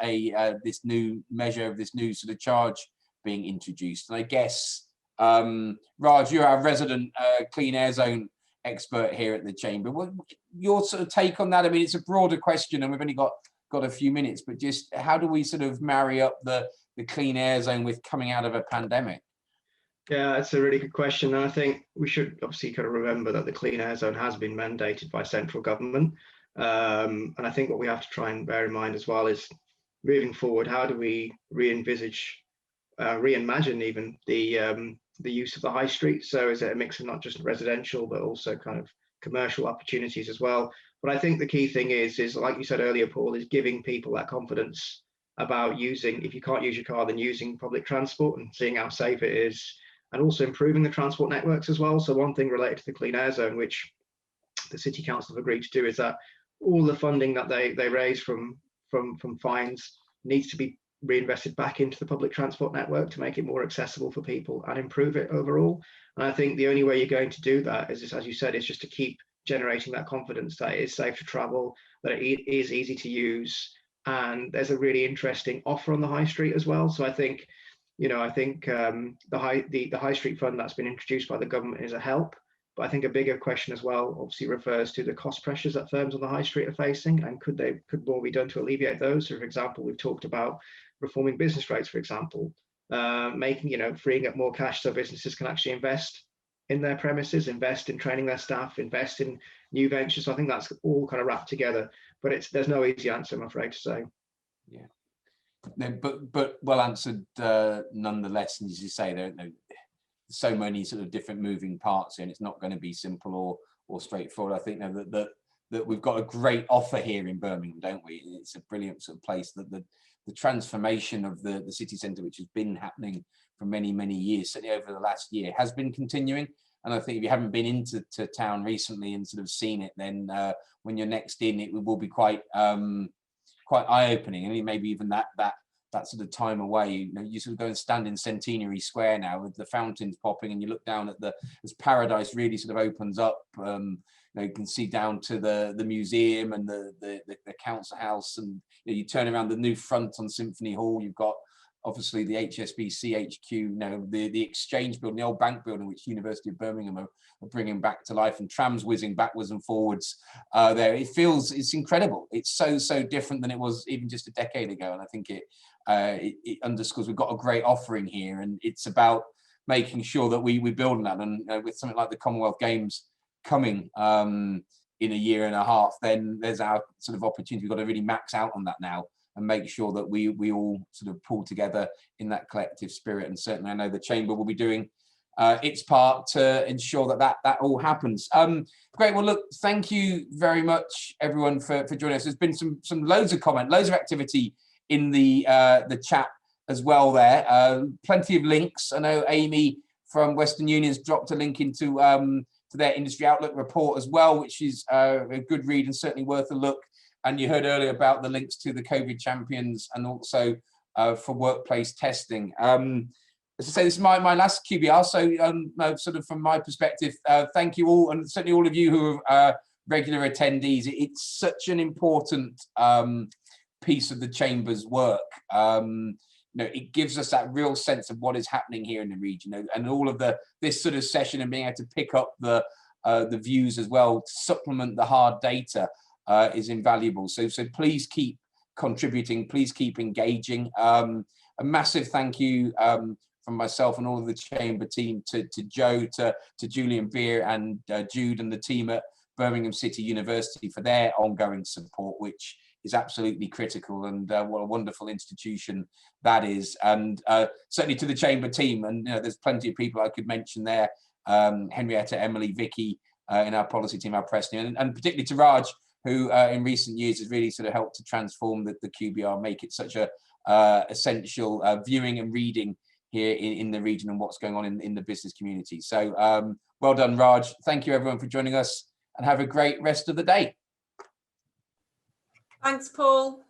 this new measure, this new sort of charge being introduced. And I guess, Raj, you're our resident clean air zone expert here at the Chamber. What your sort of take on that? I mean, it's a broader question and we've only got a few minutes, but just how do we sort of marry up the clean air zone with coming out of a pandemic? Yeah, that's a really good question. And I think we should obviously kind of remember that the clean air zone has been mandated by central government. And I think what we have to try and bear in mind as well is moving forward, how do we re-envisage, reimagine even the use of the high street? So is it a mix of not just residential, but also kind of commercial opportunities as well? But I think the key thing is like you said earlier, Paul, is giving people that confidence about using, if you can't use your car, then using public transport and seeing how safe it is, and also improving the transport networks as well. So one thing related to the clean air zone, which the City Council have agreed to do, is that all the funding that they raise from fines needs to be reinvested back into the public transport network to make it more accessible for people and improve it overall. And I think the only way you're going to do that is, just, as you said, is just to keep generating that confidence that it is safe to travel, that it is easy to use, and there's a really interesting offer on the high street as well. So I think, the high street fund that's been introduced by the government is a help. But I think a bigger question as well obviously refers to the cost pressures that firms on the high street are facing, and could more be done to alleviate those? So for example, we've talked about reforming business rates, for example, freeing up more cash so businesses can actually invest in their premises, invest in training their staff, invest in new ventures. So I think that's all kind of wrapped together, but there's no easy answer, I'm afraid to say. Yeah, no, but well answered nonetheless. And as you say, there are so many sort of different moving parts here, and it's not going to be simple or straightforward. I think that we've got a great offer here in Birmingham, don't we? It's a brilliant sort of place. That the transformation of the city centre, which has been happening for many years, certainly over the last year, has been continuing. And I think if you haven't been into town recently and sort of seen it, then when you're next in, it will be quite eye-opening. And maybe even that sort of time away, you sort of go and stand in Centenary Square now with the fountains popping, and you look down at as Paradise really sort of opens up. You can see down to the museum and the council house, and you turn around the new front on Symphony Hall. You've got obviously the HSBC HQ, the Exchange building, the old bank building, which University of Birmingham are bringing back to life, and trams whizzing backwards and forwards there. It's incredible. It's so different than it was even just a decade ago. And I think it underscores we've got a great offering here, and it's about making sure that we build on that. And with something like the Commonwealth Games coming in a year and a half, then there's our sort of opportunity. We've got to really max out on that now and make sure that we all sort of pull together in that collective spirit. And certainly I know the Chamber will be doing its part to ensure that all happens. Great. Well, look, thank you very much, everyone, for joining us. There's been some loads of comment, loads of activity in the chat as well there. Plenty of links. I know Amy from Western Union's dropped a link into to their Industry Outlook report as well, which is a good read and certainly worth a look. And you heard earlier about the links to the COVID champions and also for workplace testing. As I say, this is my last QBR, so sort of from my perspective, thank you all, and certainly all of you who are regular attendees. It's such an important piece of the Chamber's work. It gives us that real sense of what is happening here in the region, and all of this sort of session and being able to pick up the views as well to supplement the hard data is invaluable. So please keep contributing, please keep engaging. A massive thank you from myself and all of the Chamber team to Joe, to Julian Beer and Jude and the team at Birmingham City University for their ongoing support, which is absolutely critical, and what a wonderful institution that is. And certainly to the Chamber team, and there's plenty of people I could mention there, Henrietta, Emily, Vicky in our policy team, our press team, and particularly to Raj, who in recent years has really sort of helped to transform the QBR, make it such a essential viewing and reading here in the region and what's going on in the business community. So well done, Raj. Thank you everyone for joining us, and have a great rest of the day. Thanks, Paul.